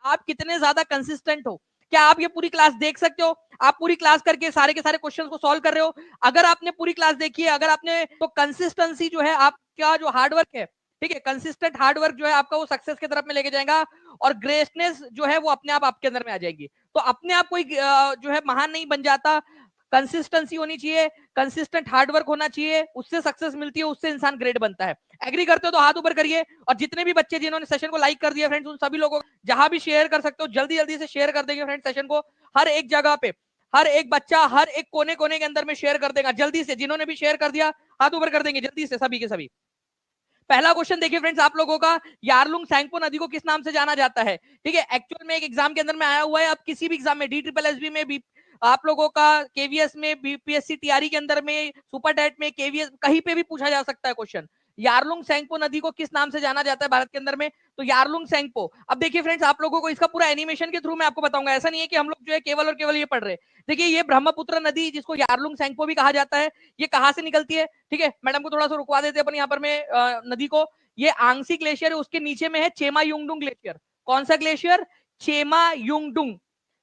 आप कितने ज्यादा कंसिस्टेंट हो। क्या आप ये पूरी क्लास देख सकते हो? आप पूरी क्लास करके सारे के सारे क्वेश्चंस को सॉल्व कर रहे हो? अगर आपने पूरी क्लास देखी है, अगर आपने, तो कंसिस्टेंसी जो है आपका जो हार्डवर्क है, ठीक है, कंसिस्टेंट हार्डवर्क जो है आपका वो सक्सेस की तरफ में लेके जाएगा, और ग्रेसनेस जो है वो अपने आप आपके अंदर में आ जाएगी। तो अपने आप कोई जो है महान नहीं बन जाता, कंसिस्टेंसी होनी चाहिए, कंसिस्टेंट हार्डवर्क होना चाहिए, उससे सक्सेस मिलती है, उससे इंसान ग्रेट बनता है। एग्री करते हो तो हाथ ऊपर करिए। और जितने भी बच्चे जिन्होंने सेशन को लाइक कर दिया फ्रेंड्स, उन सभी लोगों को जहां भी शेयर कर सकते हो जल्दी जल्दी से शेयर कर देंगे फ्रेंड्स सेशन को, हर एक जगह पे, हर एक बच्चा हर एक कोने कोने के अंदर में शेयर कर देगा जल्दी से। जिन्होंने भी शेयर कर दिया हाथ ऊपर कर देंगे जल्दी से सभी के सभी। पहला क्वेश्चन देखिए फ्रेंड्स आप लोगों का, यारलुंग सैंगपो नदी को किस नाम से जाना जाता है? ठीक है, एक्चुअल में एक एग्जाम के अंदर में आया हुआ है। अब किसी भी एग्जाम में, DSSB में भी, आप लोगों का केवीएस में, बीपीएससी टीआरई के अंदर में, सुपर टेट में, केवीएस कहीं पे भी पूछा जा सकता है क्वेश्चन। यारलुंग सैंगपो नदी को किस नाम से जाना जाता है भारत के अंदर में? तो यारलुंग सैंगपो। अब देखिए फ्रेंड्स आप लोगों को इसका पूरा एनिमेशन के थ्रू मैं आपको बताऊंगा, ऐसा नहीं है कि हम लोग जो है केवल और केवल ये पढ़ रहे। देखिए ये ब्रह्मपुत्र नदी जिसको यारलुंग सैंगपो भी कहा जाता है, ये कहां से निकलती है? ठीक है, मैडम को थोड़ा सा रुकवा देते हैं अपन यहाँ पर में नदी को। ये आंगसी ग्लेशियर है, उसके नीचे में है चेमा युंगडुंग ग्लेशियर। कौन सा ग्लेशियर? चेमा युंगडुंग।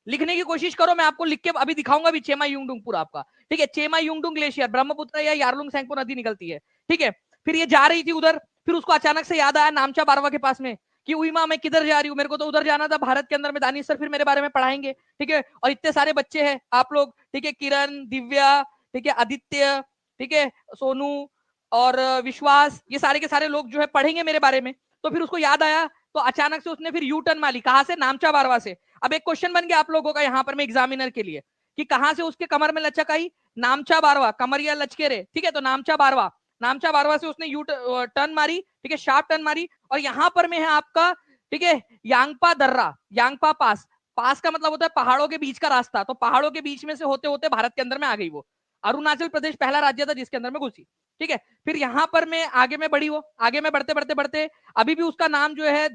लिखने की कोशिश करो, मैं आपको लिख के अभी दिखाऊंगा भी चेमा युंगडुंग पूरा आपका। ठीक है, चेमा युंगडुंग ग्लेशियर ब्रह्मपुत्र या यारलुंग सैंगपो नदी निकलती है। ठीक है, फिर ये जा रही थी उधर, फिर उसको अचानक से याद आया नामचा बारवा के पास में कि उई माँ मैं किधर जा रही हूँ, मेरे को तो उधर जाना था भारत के अंदर में, दानिश सर फिर मेरे बारे में पढ़ाएंगे। ठीक है, और इतने सारे बच्चे हैं आप लोग, ठीक है, किरण, दिव्या, ठीक है, आदित्य, ठीक है, सोनू और विश्वास, ये सारे के सारे लोग जो है पढ़ेंगे मेरे बारे में। तो फिर उसको याद आया, तो अचानक से उसने फिर यू टर्न मारी। कहां से? नामचा बारवा से। अब एक क्वेश्चन बन गया आप लोगों का यहाँ पर में एग्जामिनर के लिए कि कहां से उसके कमर में लचक आई? नामचा बारवा, कमरिया लचके रे। ठीक है, तो नामचा बारवा, नामचा बारवा से उसने यू टर्न मारी, ठीक है, शार्प टर्न मारी, और यहां पर में है आपका, ठीक है, यांगपा दर्रा, यांगपा पास। पास का मतलब होता है पहाड़ों के बीच का रास्ता, तो पहाड़ों के बीच में से होते होते भारत के अंदर में आ गई वो। अरुणाचल प्रदेश पहला राज्य था जिसके अंदर में घुसी। ठीक है, फिर यहां पर मैं आगे में बढ़ी, वो आगे में बढ़ते बढ़ते बढ़ते अभी भी उसका नाम जो है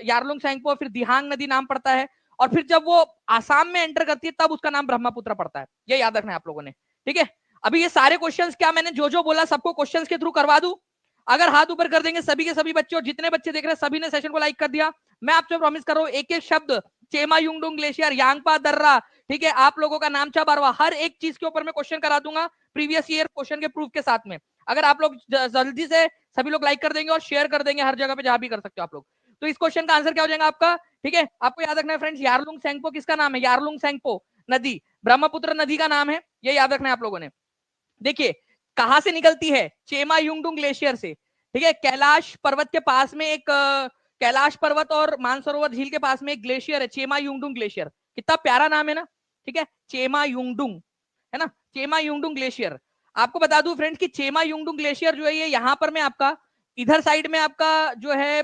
यारलुंग सैंगपो, फिर दिहांग नदी नाम पड़ता है, और फिर जब वो आसाम में एंटर करती है तब उसका नाम ब्रह्मपुत्र पड़ता है। ये याद रखना है आप लोगों ने। ठीक है, अभी ये सारे क्वेश्चंस क्या मैंने जो जो बोला सबको क्वेश्चंस के थ्रू करवा दूं? अगर हाथ ऊपर कर देंगे सभी के सभी बच्चे, और जितने बच्चे देख रहे हैं सभी ने सेशन को लाइक कर दिया, मैं आपसे प्रॉमिस कर रहा हूं एक एक शब्द, चेमा युंगडुंग ग्लेशियर, यांगपा दर्रा, ठीक है, आप लोगों का नामचा बारवा, हर एक चीज के ऊपर मैं क्वेश्चन करा दूंगा प्रीवियस ईयर क्वेश्चन के प्रूफ के साथ में। अगर आप लोग जल्दी से सभी लोग लाइक कर देंगे और शेयर कर देंगे हर जगह पे जहां भी कर सकते हो आप लोग, तो इस क्वेश्चन का आंसर क्या हो जाएगा आपका? ठीक है, आपको याद रखना है फ्रेंड्स, यारलुंग सैंगपो किसका नाम है? यारलुंग सैंगपो नदी ब्रह्मपुत्र नदी का नाम है, ये याद रखना है आप लोगों ने। देखिए कहां से निकलती है? चेमा युंगडुंग ग्लेशियर से। ठीक है, कैलाश पर्वत के पास में एक कैलाश पर्वत और मानसरोवर झील के पास में एक ग्लेशियर है, चेमा युंगडुंग ग्लेशियर। कितना प्यारा नाम है ना। ठीक है, चेमा युंगडुंग, है ना, चेमा युंगडुंग ग्लेशियर। आपको बता दूं फ्रेंड्स कि चेमा युंगडुंग ग्लेशियर जो है ये यहाँ पर में आपका, इधर साइड में आपका जो है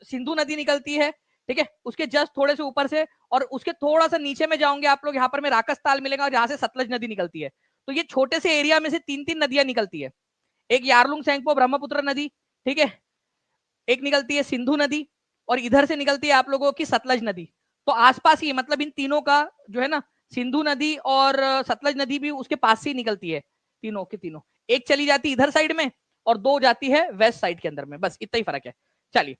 सिंधु नदी निकलती है। ठीक है, उसके जस्ट थोड़े से ऊपर से, और उसके थोड़ा सा नीचे में जाओगे आप लोग, यहाँ पर में राकस मिलेगा जहां से सतलज नदी निकलती है। तो ये छोटे से एरिया में से तीन तीन नदियां निकलती है। एक यारलुंग सैंगपो ब्रह्मपुत्र नदी, ठीक है, एक निकलती है सिंधु नदी, और इधर से निकलती है आप लोगों की सतलज नदी। तो आसपास ही, मतलब इन तीनों का जो है ना, सिंधु नदी और सतलज नदी भी उसके पास से ही निकलती है, तीनों के तीनों। एक चली जाती है इधर साइड में और दो जाती है वेस्ट साइड के अंदर में, बस इतना ही फर्क है। चलिए,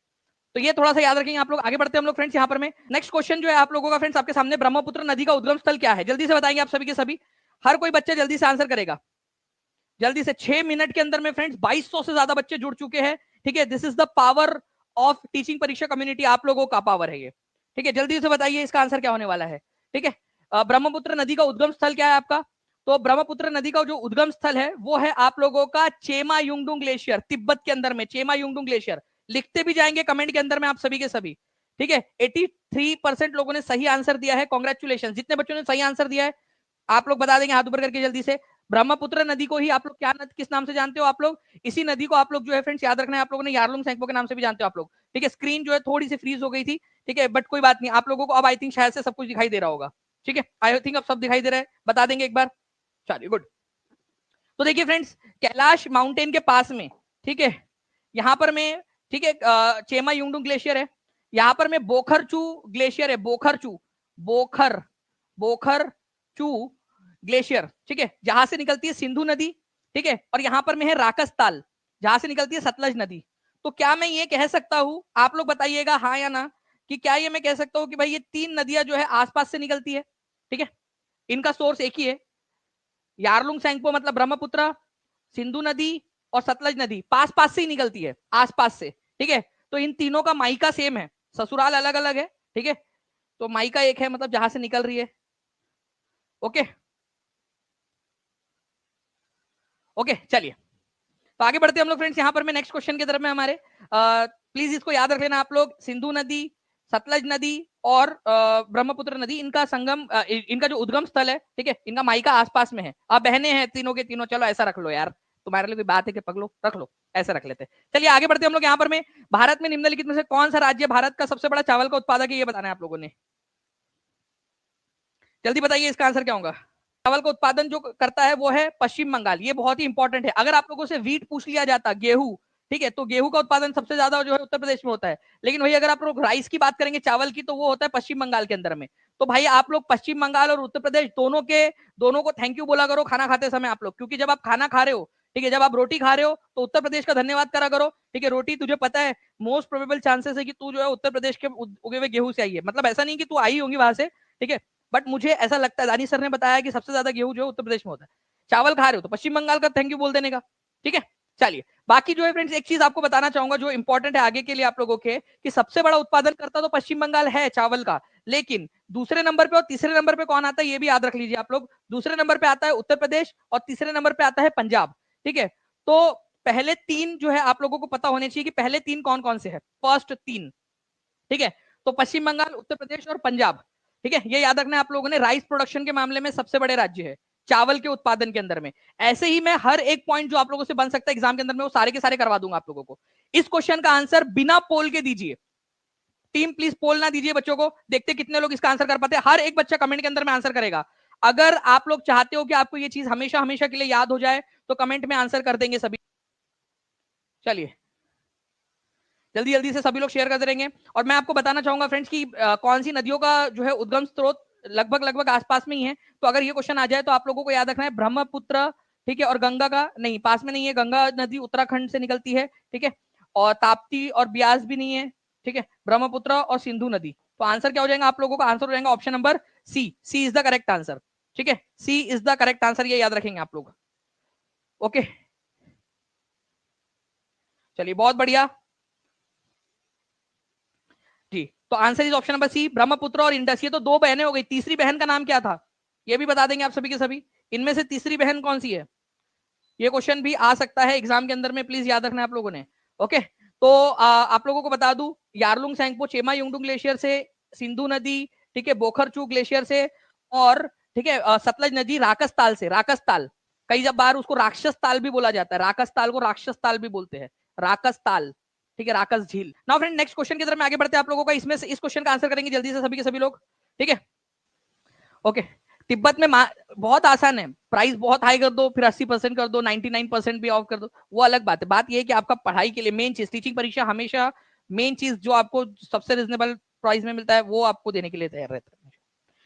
तो ये थोड़ा सा याद रखेंगे आप लोग। आगे बढ़ते हैं हम लोग फ्रेंड्स यहाँ पर में। नेक्स्ट क्वेश्चन जो है आप लोगों का फ्रेंड्स आपके सामने, ब्रह्मपुत्र नदी का उद्गम स्थल क्या है? जल्दी से बताएंगे आप सभी के सभी, हर कोई बच्चा जल्दी से आंसर करेगा जल्दी से। 6 मिनट के अंदर में फ्रेंड्स 2200 से ज्यादा बच्चे जुड़ चुके हैं। ठीक है, this is the power of teaching परीक्षा कम्युनिटी, आप लोगों का पावर है ये। ठीक है, जल्दी से बताइए इसका आंसर क्या होने वाला है। ठीक है, ब्रह्मपुत्र नदी का उद्गम स्थल क्या है आपका? तो ब्रह्मपुत्र नदी का जो उद्गम स्थल है वो है आप लोगों का चेमा युंगडुंग ग्लेशियर, तिब्बत के अंदर में चेमा युंगडुंग ग्लेशियर। लिखते भी जाएंगे कमेंट के अंदर में आप सभी के सभी। ठीक है, 83% लोगों ने सही आंसर दिया है, कॉन्ग्रेचुलेशन। जितने बच्चों ने सही आंसर दिया है आप लोग बता देंगे हाथ ऊपर करके जल्दी से। ब्रह्मपुत्र नदी को ही आप लोग क्या किस नाम से जानते हो आप लोग? इसी नदी को आप लोग जो है फ्रेंड्स याद रखना है आप लोगों ने, यारलुंग सैंगपो के नाम से भी जानते हो आप लोग। ठीक है, स्क्रीन जो है थोड़ी सी फ्रीज हो गई थी, ठीक है, बट कोई बात नहीं, आप लोगों को अब आई थिंक शायद से सब कुछ दिखाई दे रहा होगा। ठीक है, आई थिंक अब सब दिखाई दे रहा है, बता देंगे एक बार। चलिए गुड। तो देखिए फ्रेंड्स, कैलाश माउंटेन के पास में, ठीक है, यहाँ पर में, ठीक है, चेमा युंगडुंग ग्लेशियर है। यहाँ पर में बोखरचू ग्लेशियर है, बोखरचू, बोखर बोखरचू ग्लेशियर। ठीक है, जहां से निकलती है सिंधु नदी। ठीक है, और यहाँ पर में है राकसताल, जहां से निकलती है सतलज नदी। तो क्या मैं ये कह सकता हूं, आप लोग बताइएगा हाँ या ना, कि क्या ये मैं कह सकता हूं कि भाई ये तीन नदियां जो है आसपास से निकलती है, ठीक है, इनका सोर्स एक ही है, यारलुंग सेंगपो मतलब ब्रह्मपुत्र, सिंधु नदी और सतलज नदी पास पास से ही निकलती है, आसपास से, ठीक है। तो इन तीनों का माइका सेम है, ससुराल अलग अलग है, ठीक है। तो माइका एक है, मतलब जहां से निकल रही है। ओके ओके, चलिए तो आगे बढ़ते हैं हम लोग फ्रेंड्स। यहाँ पर मैं नेक्स्ट क्वेश्चन की तरफ में हमारे, प्लीज इसको याद रख लेना आप लोग, सिंधु नदी, सतलज नदी और ब्रह्मपुत्र नदी, इनका संगम, इनका जो उद्गम स्थल है, ठीक है, इनका माइका आसपास में है। अब बहने हैं तीनों के तीनों, चलो ऐसा रख लो यार, तुम्हारे लिए कोई बात है कि पगलो, रख लो, ऐसा रख लेते हैं। चलिए आगे बढ़ते हैं हम लोग। यहाँ पर में भारत में निम्नलिखित में से कौन सा राज्य भारत का सबसे बड़ा चावल का उत्पादक है, ये बताना है आप लोगों ने, जल्दी बताइए इसका आंसर क्या होगा। चावल का उत्पादन जो करता है वो है पश्चिम बंगाल, ये बहुत ही इंपॉर्टेंट है। अगर आप लोगों से वीट पूछ लिया जाता, गेहूं, ठीक है, तो गेहूं का उत्पादन सबसे ज्यादा जो है उत्तर प्रदेश में होता है, लेकिन भाई अगर आप लोग राइस की बात करेंगे, चावल की, तो वो होता है पश्चिम बंगाल के अंदर में। तो भाई आप लोग पश्चिम बंगाल और उत्तर प्रदेश दोनों को थैंक यू बोला करो खाना खाते समय आप लोग, क्योंकि जब आप खाना खा रहे हो, ठीक है, जब आप रोटी खा रहे हो तो उत्तर प्रदेश का धन्यवाद करा करो, ठीक है। रोटी तुझे पता है मोस्ट प्रोबेबल चांसेस है कि तू जो है उत्तर प्रदेश के उगे हुए गेहूं से आई है, मतलब ऐसा नहीं कि तू आई होंगी वहां से, ठीक है, बट मुझे ऐसा लगता है, दानी सर ने बताया कि सबसे ज्यादा गेहूं जो है उत्तर प्रदेश में होता है। चावल खा रहे हो तो पश्चिम बंगाल का थैंक यू बोल देने का, ठीक है। चलिए बाकी जो है फ्रेंड्स, एक चीज आपको बताना चाहूंगा जो इंपॉर्टेंट है आगे के लिए आप लोगों के, कि सबसे बड़ा उत्पादन करता तो पश्चिम बंगाल है चावल का, लेकिन दूसरे नंबर पे और तीसरे नंबर पे कौन आता है ये भी याद रख लीजिए आप लोग। दूसरे नंबर पे आता है उत्तर प्रदेश और तीसरे नंबर पे आता है पंजाब, ठीक है। तो पहले तीन जो है आप लोगों को पता होने चाहिए कि पहले तीन कौन कौन से है, फर्स्ट तीन, ठीक है। तो पश्चिम बंगाल, उत्तर प्रदेश और पंजाब, ठीक है, ये याद रखना आप लोगों ने। राइस प्रोडक्शन के मामले में सबसे बड़े राज्य है चावल के उत्पादन के अंदर में। ऐसे ही मैं हर एक पॉइंट जो आप लोगों से बन सकता है एग्जाम के अंदर में, वो सारे के सारे करवा दूंगा आप लोगों को। इस क्वेश्चन का आंसर बिना पोल के दीजिए, टीम प्लीज पोल ना दीजिए बच्चों को, देखते कितने लोग इसका आंसर कर पाते हैं। हर एक बच्चा कमेंट के अंदर में आंसर करेगा। अगर आप लोग चाहते हो कि आपको ये चीज हमेशा हमेशा के लिए याद हो जाए, तो कमेंट में आंसर कर देंगे सभी। चलिए जल्दी जल्दी से सभी लोग शेयर करते रहेंगे। और मैं आपको बताना चाहूंगा फ्रेंड्स कि कौन सी नदियों का जो है उद्गम स्रोत लगभग लगभग आसपास में ही है। तो अगर ये क्वेश्चन आ जाए तो आप लोगों को याद रखना है ब्रह्मपुत्र, ठीक है, और गंगा का नहीं, पास में नहीं है, गंगा नदी उत्तराखंड से निकलती है, ठीक है, और ताप्ती और ब्यास भी नहीं है, ठीक है, ब्रह्मपुत्र और सिंधु नदी। तो आंसर क्या हो जाएगा आप लोगों का, आंसर हो जाएगा option number C, C is the correct answer, ठीक है, C is the correct answer, ये याद रखेंगे आप लोग। ओके चलिए बहुत बढ़िया जी। तो answer is option number C, Brahmaputra और इंडस। ये तो दो बहनें हो गई, तीसरी बहन का नाम क्या था ये भी बता देंगे आप सभी के सभी। इनमें से तीसरी बहन कौन सी है, ये क्वेश्चन भी आ सकता है एग्जाम के अंदर में, प्लीज याद रखना आप लोगों ने। ओके तो आप लोगों को बता दूं, यारलुंग सेंगपो चेमा युंगडुंग ग्लेशियर से, सिंधु नदी, ठीक है, बोखरचू ग्लेशियर से, और ठीक है सतलज नदी राकस ताल से। राकस ताल, कई जब बार उसको राक्षस ताल भी बोला जाता है, राकस ताल को राक्षस ताल भी बोलते हैं, राकस ताल, ठीक है, राकस झील। नाउ फ्रेंड नेक्स्ट क्वेश्चन की तरफ में आगे बढ़ते हैं आप लोगों का, इसमें से इस क्वेश्चन का आंसर करेंगे जल्दी से सभी के सभी लोग, ठीक है। ओके तिब्बत में बहुत आसान है, प्राइस बहुत हाई कर दो, फिर 80% कर दो, 99% भी ऑफ कर दो, वो अलग बात है। बात ये है कि आपका पढ़ाई के लिए मेन चीज, टीचिंग परीक्षा हमेशा मेन चीज जो आपको सबसे रिजनेबल प्राइस में मिलता है वो आपको देने के लिए तैयार रहता है,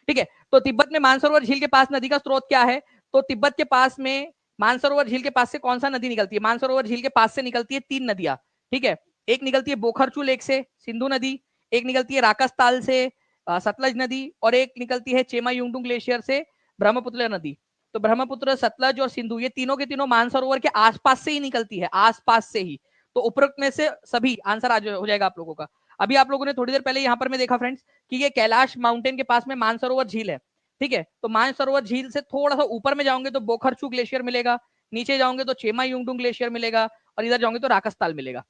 ठीक है। तो तिब्बत में मानसरोवर झील के पास नदी का स्रोत क्या है, तो तिब्बत के पास में मानसरोवर झील के पास से कौन सा नदी निकलती है, मानसरोवर झील के पास से निकलती है तीन नदियां, ठीक है। एक निकलती है बोखरचू लेक से सिंधु नदी, एक निकलती है राकसताल से सतलज नदी, और एक निकलती है चेमा युंगडुंग ग्लेशियर से ब्रह्मपुत्र नदी। तो ब्रह्मपुत्र, सतलज और सिंधु ये तीनों के तीनों मानसरोवर के आसपास से ही निकलती है, आसपास से ही। तो उपरोक्त में से सभी आंसर हो जाएगा आप लोगों का। अभी आप लोगों ने थोड़ी देर पहले यहाँ पर मैं देखा फ्रेंड्स कि ये कैलाश माउंटेन के पास में मानसरोवर झील है, ठीक है। तो मानसरोवर झील से थोड़ा सा ऊपर में जाओगे तो बोखरचू ग्लेशियर मिलेगा, नीचे जाओगे तो चेमा युंगडुंग ग्लेशियर मिलेगा, और इधर जाओगे तो राकसताल मिलेगा।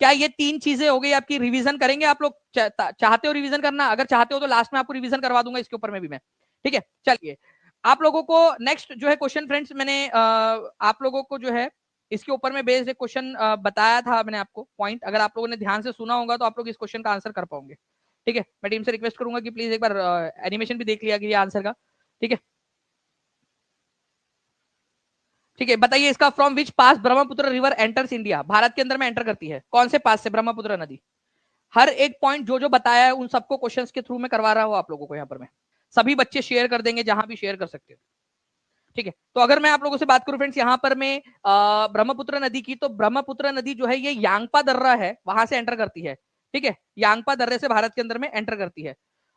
क्या ये तीन चीजें हो गई आपकी, रिवीजन करेंगे आप लोग, चाहते हो रिवीजन करना, अगर चाहते हो तो लास्ट में आपको रिवीजन करवा दूंगा इसके ऊपर में भी मैं, ठीक है। चलिए आप लोगों को नेक्स्ट जो है क्वेश्चन फ्रेंड्स, मैंने आप लोगों को जो है इसके ऊपर में बेस्ड एक क्वेश्चन बताया था मैंने आपको पॉइंट, अगर आप लोगों ने ध्यान से सुना होगा तो आप लोग इस क्वेश्चन का आंसर कर पाओगे, ठीक है। मैं टीम से रिक्वेस्ट करूंगा कि प्लीज एक बार एनिमेशन भी देख लिया कीजिए आंसर का, ठीक है। ठीक है बताइए इसका, from which pass Brahmaputra river enters India, Bharat के अंदर में एंटर करती है कौन से पास से ब्रह्मपुत्र नदी। हर एक पॉइंट जो जो बताया है उन सबको क्वेश्चंस के थ्रू में करवा रहा हूं आप लोगों को यहाँ पर मैं, सभी बच्चे शेयर कर देंगे जहां भी शेयर कर सकते हो, ठीक है। तो अगर मैं आप लोगों से बात करूं फ्रेंड्स यहाँ पर मैं ब्रह्मपुत्र नदी की, तो ब्रह्मपुत्र नदी जो है ये यांगपा दर्रा है वहां से एंटर करती है, ठीक है, यांगपा दर्रे से भारत के अंदर में एंटर करती है।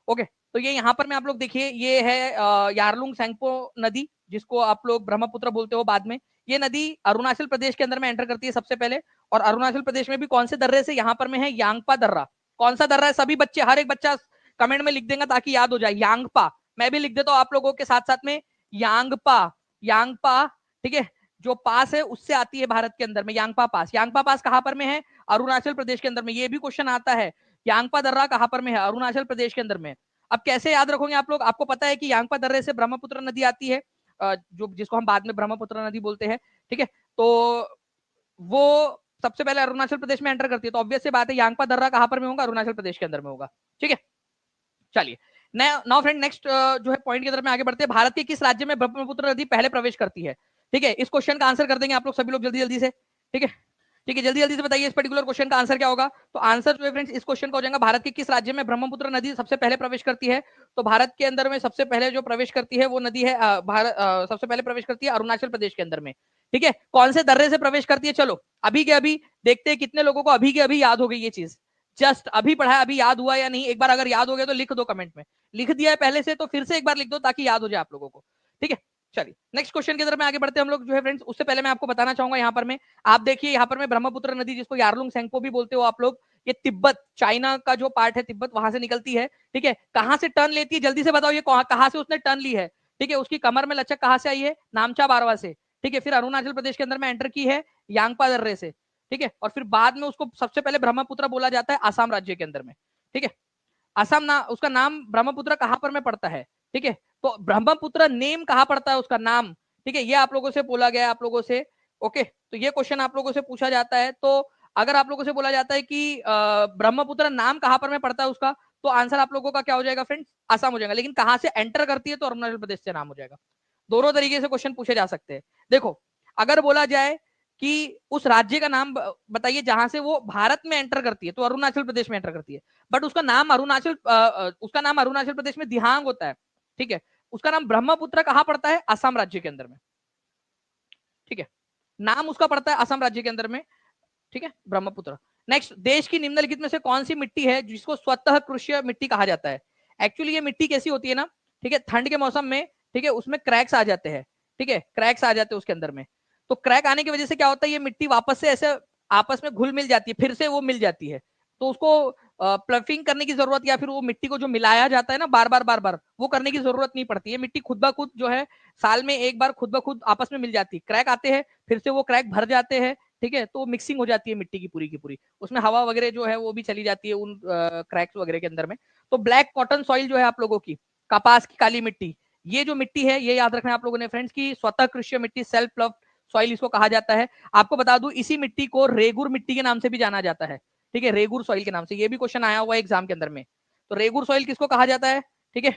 ओके, तो ये यहाँ पर में आप लोग देखिए, ये है यारलुंग सेंगपो नदी, जिसको आप लोग ब्रह्मपुत्र बोलते हो बाद में। ये नदी अरुणाचल प्रदेश के अंदर में एंटर करती है सबसे पहले, और अरुणाचल प्रदेश में भी कौन से दर्रे से, यहाँ पर में है यांगपा दर्रा। कौन सा दर्रा है, सभी बच्चे, हर एक बच्चा कमेंट में लिख देंगे ताकि याद हो जाए, यांगपा। मैं भी लिख देता हूँ आप लोगों के साथ साथ में, यांगपा, यांगपा, ठीक है, जो पास है उससे आती है भारत के अंदर में, यांगपा पास। यांगपा पास कहां पर में है, अरुणाचल प्रदेश के अंदर में। ये भी क्वेश्चन आता है, यांगपा दर्रा कहां पर में है, अरुणाचल प्रदेश के अंदर में। अब कैसे याद रखोगे आप लोग, आपको पता है कि यांगपा दर्रे से ब्रह्मपुत्र नदी आती है, जो जिसको हम बाद में ब्रह्मपुत्र नदी बोलते हैं, ठीक है। तो वो सबसे पहले अरुणाचल प्रदेश में एंटर करती है, तो ऑब्वियस सी बात है यांगपा दर्रा कहां पर में होगा, अरुणाचल प्रदेश के अंदर में होगा, ठीक है। चलिए नाउ फ्रेंड, नेक्स्ट जो है पॉइंट की तरफ में आगे बढ़ते हैं। भारत के किस राज्य में ब्रह्मपुत्र नदी पहले प्रवेश करती है, ठीक है। इस क्वेश्चन का आंसर कर देंगे आप लोग सभी लोग जल्दी जल्दी से, ठीक है। ठीक है, जल्दी जल्दी से बताइए इस पर्टिकुलर क्वेश्चन का आंसर क्या होगा। तो आंसर जो है फ्रेंड्स इस क्वेश्चन का हो जाएगा, भारत के किस राज्य में ब्रह्मपुत्र नदी सबसे पहले प्रवेश करती है। तो भारत के अंदर में सबसे पहले जो प्रवेश करती है वो नदी है, भारत सबसे पहले प्रवेश करती है अरुणाचल प्रदेश के अंदर में, ठीक है। कौन से दर्रे से प्रवेश करती है, चलो अभी के अभी देखते हैं कितने लोगों को अभी के अभी याद हो गई ये चीज। जस्ट अभी पढ़ा है, अभी याद हुआ या नहीं, एक बार अगर याद हो गया तो लिख दो कमेंट में। लिख दिया है पहले से तो फिर से एक बार लिख दो ताकि याद हो जाए आप लोगों को, ठीक है। चलिए नेक्स्ट क्वेश्चन की तरफ में आगे बढ़ते हैं हम लोग जो है फ्रेंड्स। उससे पहले मैं आपको बताना चाहूंगा, यहाँ पर में आप देखिए, यहाँ पर में ब्रह्मपुत्र नदी, जिसको यारलुंग सेंगपो भी बोलते हो आप लोग, ये तिब्बत, चाइना का जो पार्ट है तिब्बत, वहां से निकलती है, ठीक है। कहां से टर्न लेती है, जल्दी से बताओ, ये कहां से उसने टर्न ली है, ठीक है। उसकी कमर में लचक कहां से आई है, नामचा बारवा से, ठीक है। फिर अरुणाचल प्रदेश के अंदर में एंटर की है यांगपा दर्रे से, ठीक है। और फिर बाद में उसको सबसे पहले ब्रह्मपुत्र बोला जाता है आसाम राज्य के अंदर में, ठीक है। असम ना, उसका नाम ब्रह्मपुत्र कहां पर में पड़ता है, ठीक है। तो ब्रह्मपुत्र नेम कहां पड़ता है उसका नाम, ठीक है। ये आप लोगों से बोला गया है, आप लोगों से, ओके। तो ये क्वेश्चन आप लोगों से पूछा जाता है। तो अगर आप लोगों से बोला जाता है कि ब्रह्मपुत्र नाम कहां पर में पड़ता है उसका, तो आंसर आप लोगों का क्या हो जाएगा फ्रेंड्स, असम हो जाएगा। लेकिन कहां से एंटर करती है तो अरुणाचल प्रदेश से नाम हो जाएगा। दोनों तरीके से क्वेश्चन पूछे जा सकते हैं। देखो, अगर बोला जाए कि उस राज्य का नाम बताइए जहां से वो भारत में एंटर करती है, तो अरुणाचल प्रदेश में एंटर करती है। बट उसका नाम अरुणाचल प्रदेश में दिहांग होता है, ठीक है। उसका नाम ब्रह्मपुत्र कहां पड़ता है, असम राज्य के अंदर में, ठीक है। नाम उसका पड़ता है असम राज्य के अंदर में, ठीक है, ब्रह्मपुत्र। नेक्स्ट, देश की निम्नलिखित में से कौन सी मिट्टी है जिसको स्वतः कृषि मिट्टी कहा जाता है। एक्चुअली ये मिट्टी कैसी होती है ना, ठीक है, ठंड के मौसम में, ठीक है, उसमें क्रैक्स आ जाते हैं, ठीक है, क्रैक्स आ जाते हैं उसके अंदर में। तो क्रैक आने की वजह से क्या होता है, ये मिट्टी वापस से ऐसे आपस में घुल मिल जाती है, फिर से वो मिल जाती है। तो उसको प्लफिंग करने की जरूरत, या फिर वो मिट्टी को जो मिलाया जाता है ना बार बार, वो करने की जरूरत नहीं पड़ती है। मिट्टी खुद ब खुद जो है साल में एक बार खुद ब खुद आपस में मिल जाती है। क्रैक आते हैं, फिर से वो क्रैक भर जाते हैं, ठीक है। तो मिक्सिंग हो जाती है मिट्टी की पूरी, उसमें हवा वगैरह जो है वो भी चली जाती है उन क्रैक्स वगैरह के अंदर में। तो ब्लैक कॉटन सॉइल जो है आप लोगों की, कपास की काली मिट्टी, ये जो मिट्टी है, ये याद रखना है आप लोगों ने फ्रेंड्स की स्वतः कृषि मिट्टी, सेल्फ प्लव सॉइल इसको कहा जाता है। आपको बता दूं, इसी मिट्टी को रेगुर मिट्टी के नाम से भी जाना जाता है, ठीक है, रेगुर सॉइल के नाम से। ये भी क्वेश्चन आया हुआ है एग्जाम के अंदर में। तो रेगुर सॉइल किसको कहा जाता है, ठीक है।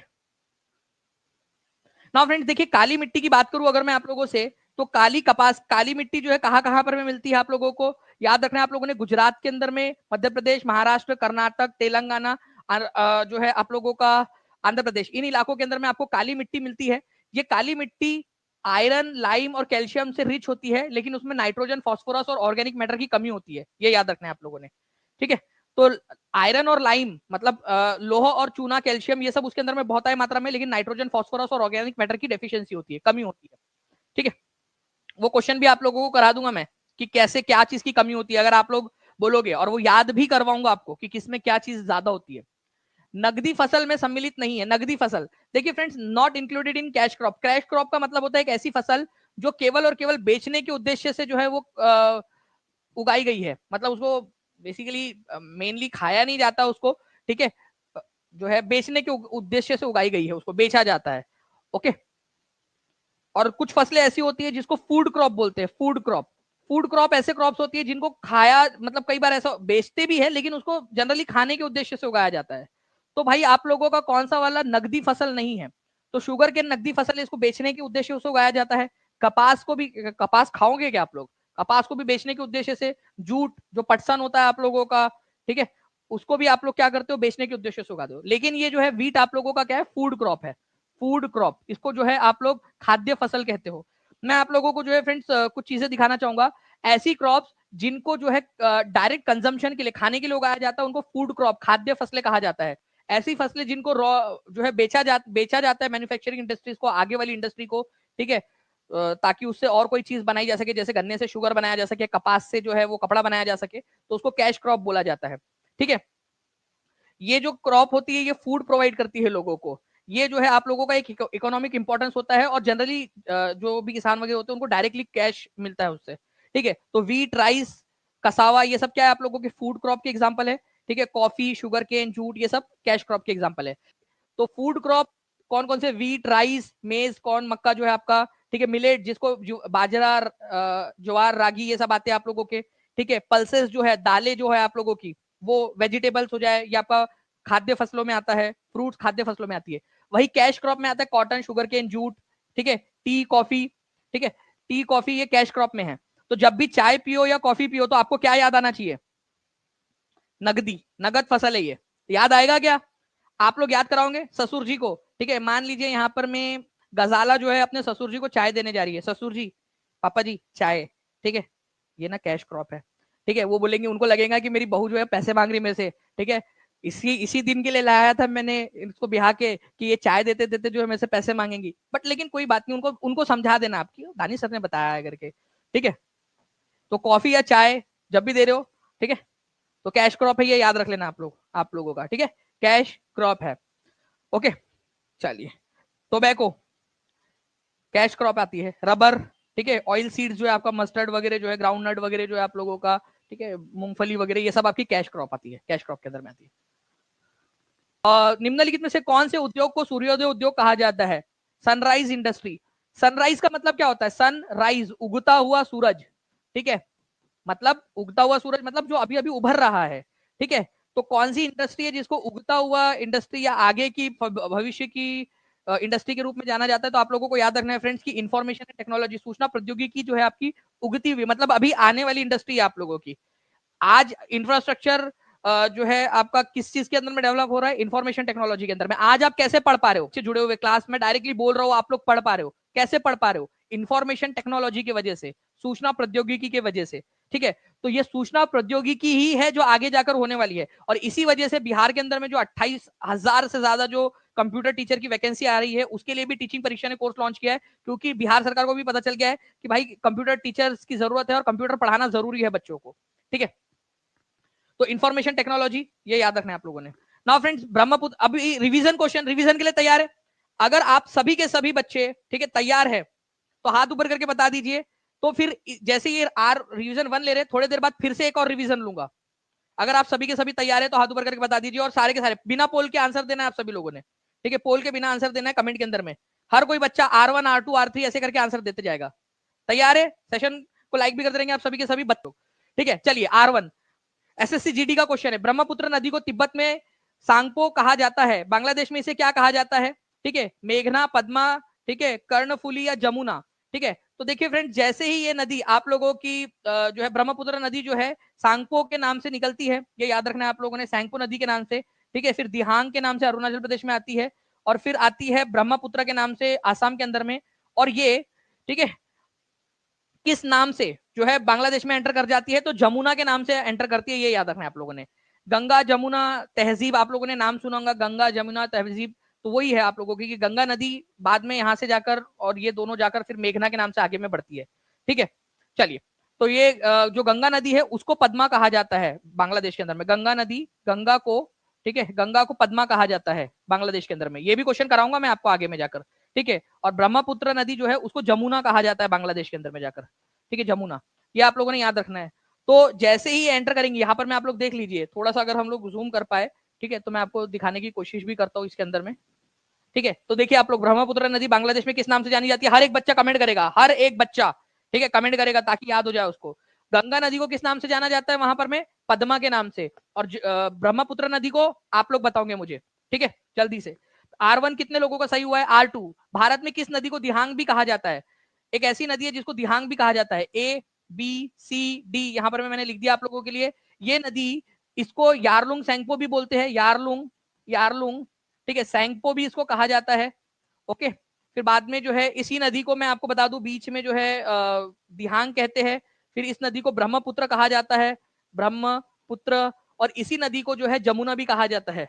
नाउ फ्रेंड्स देखिए, काली मिट्टी की बात करूं अगर मैं आप लोगों से, तो काली मिट्टी जो है कहां कहां पर में मिलती है आप लोगों को याद रखना है। आप लोगों ने गुजरात के अंदर में, मध्य प्रदेश, महाराष्ट्र, कर्नाटक, तेलंगाना, जो है आप लोगों का आंध्र प्रदेश, इन इलाकों के अंदर में आपको काली मिट्टी मिलती है। ये काली मिट्टी आयरन, लाइम और कैल्शियम से रिच होती है, लेकिन उसमें नाइट्रोजन, फास्फोरस और ऑर्गेनिक मैटर की कमी होती है, ये याद रखना है आप लोगों ने, ठीक है। तो आयरन और लाइम मतलब लोहा और चूना, कैल्शियम, ये सब उसके अंदर में बहुत है मात्रा में, लेकिन नाइट्रोजन, फास्फोरस और ऑर्गेनिक मैटर की डेफिशिएंसी होती है, कमी होती है, ठीक है। वो क्वेश्चन भी आप लोगों को करा दूंगा मैं कि कैसे क्या चीज की कमी होती है, अगर आप लोग बोलोगे, और वो याद भी करवाऊंगा आपको कि किसमें क्या चीज ज्यादा होती है। नगदी फसल में सम्मिलित नहीं है। नगदी फसल देखिए friends, not included in cash crop. Cash crop का मतलब होता है एक ऐसी फसल जो केवल और केवल बेचने के उद्देश्य से जो है वो उगाई गई है, मतलब उसको बेसिकली मेनली खाया नहीं जाता उसको, ठीक है, जो है बेचने के उद्देश्य से उगाई गई है, उसको बेचा जाता है, ओके। और कुछ फसलें ऐसी होती है जिसको फूड क्रॉप बोलते हैं, फूड क्रॉप ऐसे क्रॉप्स होती है जिनको खाया, मतलब कई बार ऐसा बेचते भी है, लेकिन उसको जनरली खाने के उद्देश्य से उगाया जाता है। तो भाई आप लोगों का कौन सा वाला नगदी फसल नहीं है, तो शुगर के नगदी फसल है, इसको बेचने के उद्देश्य से उगाया जाता है। कपास को भी, कपास खाओगे क्या आप लोग, कपास को भी बेचने के उद्देश्य से। जूट जो पटसन होता है आप लोगों का, ठीक है, उसको भी आप लोग क्या करते हो, बेचने के उद्देश्य से उगाते हो। लेकिन ये जो है वीट आप लोगों का क्या है, फूड क्रॉप है, फूड क्रॉप, इसको जो है आप लोग खाद्य फसल कहते हो। मैं आप लोगों को जो है फ्रेंड्स कुछ चीजें दिखाना चाहूंगा, ऐसी क्रॉप्स जिनको जो है डायरेक्ट कंजम्पशन के लिए, खाने के लिए उगाया जाता है, उनको फूड क्रॉप, खाद्य फसलें कहा जाता है। ऐसी फसलें जिनको रॉ जो है बेचा जाता है मैन्युफैक्चरिंग इंडस्ट्रीज को, आगे वाली इंडस्ट्री को, ठीक है, ताकि उससे और कोई चीज बनाई जा सके, जैसे गन्ने से शुगर बनाया जा सके, कपास से जो है वो कपड़ा बनाया जा सके, तो उसको कैश क्रॉप बोला जाता है। ठीक है, ये जो क्रॉप होती है ये फूड प्रोवाइड करती है लोगों को, ये जो है आप लोगों का एक इकोनॉमिक इंपॉर्टेंस होता है, और जनरली जो भी किसान वगैरह होते हैं उनको डायरेक्टली कैश मिलता है उससे। ठीक है, तो वीट, राइस, कसावा, ये सब क्या है आप लोगों के फूड क्रॉप के एग्जाम्पल है। ठीक है, कॉफी, शुगर केन, जूट, ये सब कैश क्रॉप के एग्जाम्पल है। तो फूड क्रॉप कौन कौन से, वीट, राइस, मेज, कॉर्न, मक्का जो है आपका, ठीक है, मिलेट जिसको बाजरा, ज्वार, रागी, ये सब आते हैं आप लोगों के। ठीक है, पल्सेस जो है, दालें जो है आप लोगों की, वो वेजिटेबल्स हो जाए, या आपका खाद्य फसलों में आता है, फ्रूट्स खाद्य फसलों में आती है। वही कैश क्रॉप में आता है कॉटन, शुगर केन, जूट, ठीक है, टी, कॉफी। ठीक है, टी, कॉफी ये कैश क्रॉप में है। तो जब भी चाय पियो या कॉफी पियो तो आपको क्या याद आना चाहिए? नगदी, नगद फसल है ये, याद आएगा क्या? आप लोग याद कराओगे ससुर जी को। ठीक है, मान लीजिए यहाँ पर मैं गजाला जो है अपने ससुर जी को चाय देने जा रही है, ससुर जी, पापा जी चाय, ठीक है, ये ना कैश क्रॉप है। ठीक है, वो बोलेंगे, उनको लगेगा कि मेरी बहू जो है पैसे मांग रही मेरे से। ठीक है, इसी दिन के लिए लाया था मैंने इसको बिहा के, कि ये चाय देते देते जो है मेरे से पैसे मांगेंगी। बट लेकिन कोई बात नहीं, उनको उनको समझा देना आपकी दानी सर ने बताया है करके। ठीक है, तो कॉफी या चाय जब भी दे रहे हो, ठीक है, तो कैश क्रॉप है, ये याद रख लेना आप लोगों का। ठीक है, कैश क्रॉप है। ओके, चलिए, टोबैको कैश क्रॉप आती है, रबर, ठीक है, ऑयल सीड्स जो है आपका, मस्टर्ड वगैरह जो है, ग्राउंड नट वगैरह जो है आप लोगों का, ठीक है, मूंगफली वगैरह, ये सब आपकी कैश क्रॉप आती है, कैश क्रॉप के अंदर में आती है। निम्नलिखित में से कौन से उद्योग को सूर्योदय उद्योग कहा जाता है? Sunrise industry. सनराइज का मतलब क्या होता है? सनराइज, उगता हुआ सूरज। ठीक है, मतलब उगता हुआ सूरज मतलब जो अभी अभी उभर रहा है। ठीक है, तो कौन सी इंडस्ट्री है जिसको उगता हुआ इंडस्ट्री या आगे की भविष्य की इंडस्ट्री के रूप में जाना जाता है? तो आप लोगों को याद रखना है फ्रेंड्स की इंफॉर्मेशन एंड टेक्नोलॉजी, सूचना प्रौद्योगिकी जो है आपकी उगती हुई, मतलब अभी आने वाली इंडस्ट्री है आप लोगों की। आज इंफ्रास्ट्रक्चर जो है आपका किस चीज के अंदर में डेवलप हो रहा है? इंफॉर्मेशन टेक्नोलॉजी के अंदर में। आज आप कैसे पढ़ पा रहे हो? जुड़े हुए क्लास में डायरेक्टली बोल रहा हूं, आप लोग पढ़ पा रहे हो, कैसे पढ़ पा रहे हो? इंफॉर्मेशन टेक्नोलॉजी की वजह से, सूचना प्रौद्योगिकी की वजह से। ठीक है, तो ये सूचना प्रौद्योगिकी ही है जो आगे जाकर होने वाली है, और इसी वजह से बिहार के अंदर में जो 28,000 से ज्यादा जो कंप्यूटर टीचर की वैकेंसी आ रही है, उसके लिए भी टीचिंग परीक्षा ने कोर्स लॉन्च किया है, क्योंकि बिहार सरकार को भी पता चल गया है कि भाई कंप्यूटर टीचर्स की जरूरत है और कंप्यूटर पढ़ाना जरूरी है बच्चों को। ठीक है, तो इंफॉर्मेशन टेक्नोलॉजी ये याद रखना है आप लोगों ने। नाउ फ्रेंड्स, ब्रह्मपुत्र, अभी रिवीजन क्वेश्चन, रिवीजन के लिए तैयार है? अगर आप सभी के सभी बच्चे, ठीक है, तैयार है तो हाथ ऊपर करके बता दीजिए। तो फिर जैसे ये आर रिवीजन 1 ले रहे, थोड़ी देर बाद फिर से एक और रिवीजन लूंगा। अगर आप सभी के सभी तैयार है तो हाथ ऊपर करके बता दीजिए, और सारे के सारे बिना पोल के आंसर देना है आप सभी लोगों ने। ठीक है, पोल के बिना आंसर देना है कमेंट के अंदर में। हर कोई बच्चा R1, R2, R3 ऐसे करके आंसर देते जाएगा। तैयार है? सेशन को लाइक भी कर देंगे आप सभी के सभी बच्चों। ठीक है, चलिए R1 एसएससी जीडी का क्वेश्चन है। ब्रह्मपुत्र नदी को तिब्बत में सांगपो कहा जाता है, बांग्लादेश में इसे क्या कहा जाता है? ठीक है, मेघना, पद्मा, ठीक है, कर्णफुली या जमुना। ठीक है, तो देखिए फ्रेंड, जैसे ही ये नदी आप लोगों की जो है ब्रह्मपुत्र नदी जो है सांगपो के नाम से निकलती है, ये याद रखना है आप लोगों ने, सांगपो नदी के नाम से। ठीक है, फिर दिहांग के नाम से अरुणाचल प्रदेश में आती है, और फिर आती है ब्रह्मपुत्र के नाम से आसाम के अंदर में। और ये, ठीक है, किस नाम से जो है बांग्लादेश में एंटर कर जाती है? तो जमुना के नाम से एंटर करती है, ये याद रखना है आप लोगों ने। गंगा जमुना तहजीब, आप लोगों ने नाम सुना होगा, गंगा जमुना तहजीब, तो वही है आप लोगों की, कि गंगा नदी बाद में यहां से जाकर, और ये दोनों जाकर फिर मेघना के नाम से आगे में बढ़ती है। ठीक है, चलिए, तो ये जो गंगा नदी है उसको पद्मा कहा जाता है बांग्लादेश के अंदर में। गंगा नदी, गंगा को, ठीक है, गंगा को पद्मा कहा जाता है बांग्लादेश के अंदर में। ये भी क्वेश्चन कराऊंगा मैं आपको आगे में जाकर। ठीक है, और ब्रह्मपुत्र नदी जो है उसको जमुना कहा जाता है बांग्लादेश के अंदर में जाकर। ठीक है, जमुना, ये आप लोगों ने याद रखना है। तो जैसे ही एंटर करेंगे यहाँ पर, मैं आप लोग देख लीजिए थोड़ा सा, अगर हम लोग जूम कर पाए, ठीक है, तो मैं आपको दिखाने की कोशिश भी करता हूँ इसके अंदर में। ठीक है, तो देखिए आप लोग, ब्रह्मपुत्र नदी बांग्लादेश में किस नाम से जानी जाती है? हर एक बच्चा कमेंट करेगा, हर एक बच्चा, ठीक है, कमेंट करेगा ताकि याद हो जाए उसको। गंगा नदी को किस नाम से जाना जाता है वहां पर में? पद्मा के नाम से। और ब्रह्मपुत्र नदी को आप लोग बताओगे मुझे। ठीक है, जल्दी से। R1 कितने लोगों का सही हुआ है? R2, भारत में किस नदी को दिहांग भी कहा जाता है? एक ऐसी नदी है जिसको दिहांग भी कहा जाता है। A B C D, यहां पर मैंने लिख दिया आप लोगों के लिए। ये नदी, इसको यारलुंग सेंगपो भी बोलते हैं, यारलुंग, यारलुंग, ठीक है, सैंगपो भी इसको कहा जाता है। ओके, फिर बाद में जो है इसी नदी को मैं आपको बता दूं, बीच में जो है दिहांग कहते हैं। फिर इस नदी को ब्रह्मपुत्र कहा जाता है, ब्रह्मपुत्र, और इसी नदी को जो है जमुना भी कहा जाता है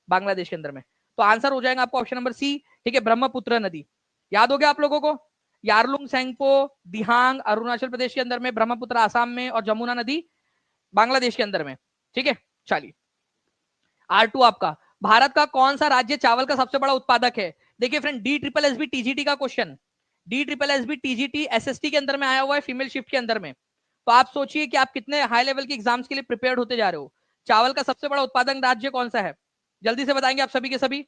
बांग्लादेश के अंदर में। तो आंसर हो जाएगा आपको ऑप्शन नंबर सी, ठीक है, ब्रह्मपुत्र नदी। याद हो गया आप लोगों को? यारलुंग सेंगपो, दिहांग अरुणाचल प्रदेश के अंदर में, ब्रह्मपुत्र आसाम में, और जमुना नदी बांग्लादेश के अंदर में, ठीक है। चलिए R2 आपका, भारत का कौन सा राज्य चावल का सबसे बड़ा उत्पादक है? देखिए फ्रेंड, DSSB TGT का क्वेश्चन, DSSB TGT SST के अंदर में आया हुआ है, फीमेल शिफ्ट के अंदर में। तो आप सोचिए कि आप कितने हाई लेवल के एग्जाम्स के लिए प्रिपेयर्ड होते जा रहे हो। चावल का सबसे बड़ा उत्पादक राज्य कौन सा है? जल्दी से बताएंगे आप सभी के सभी।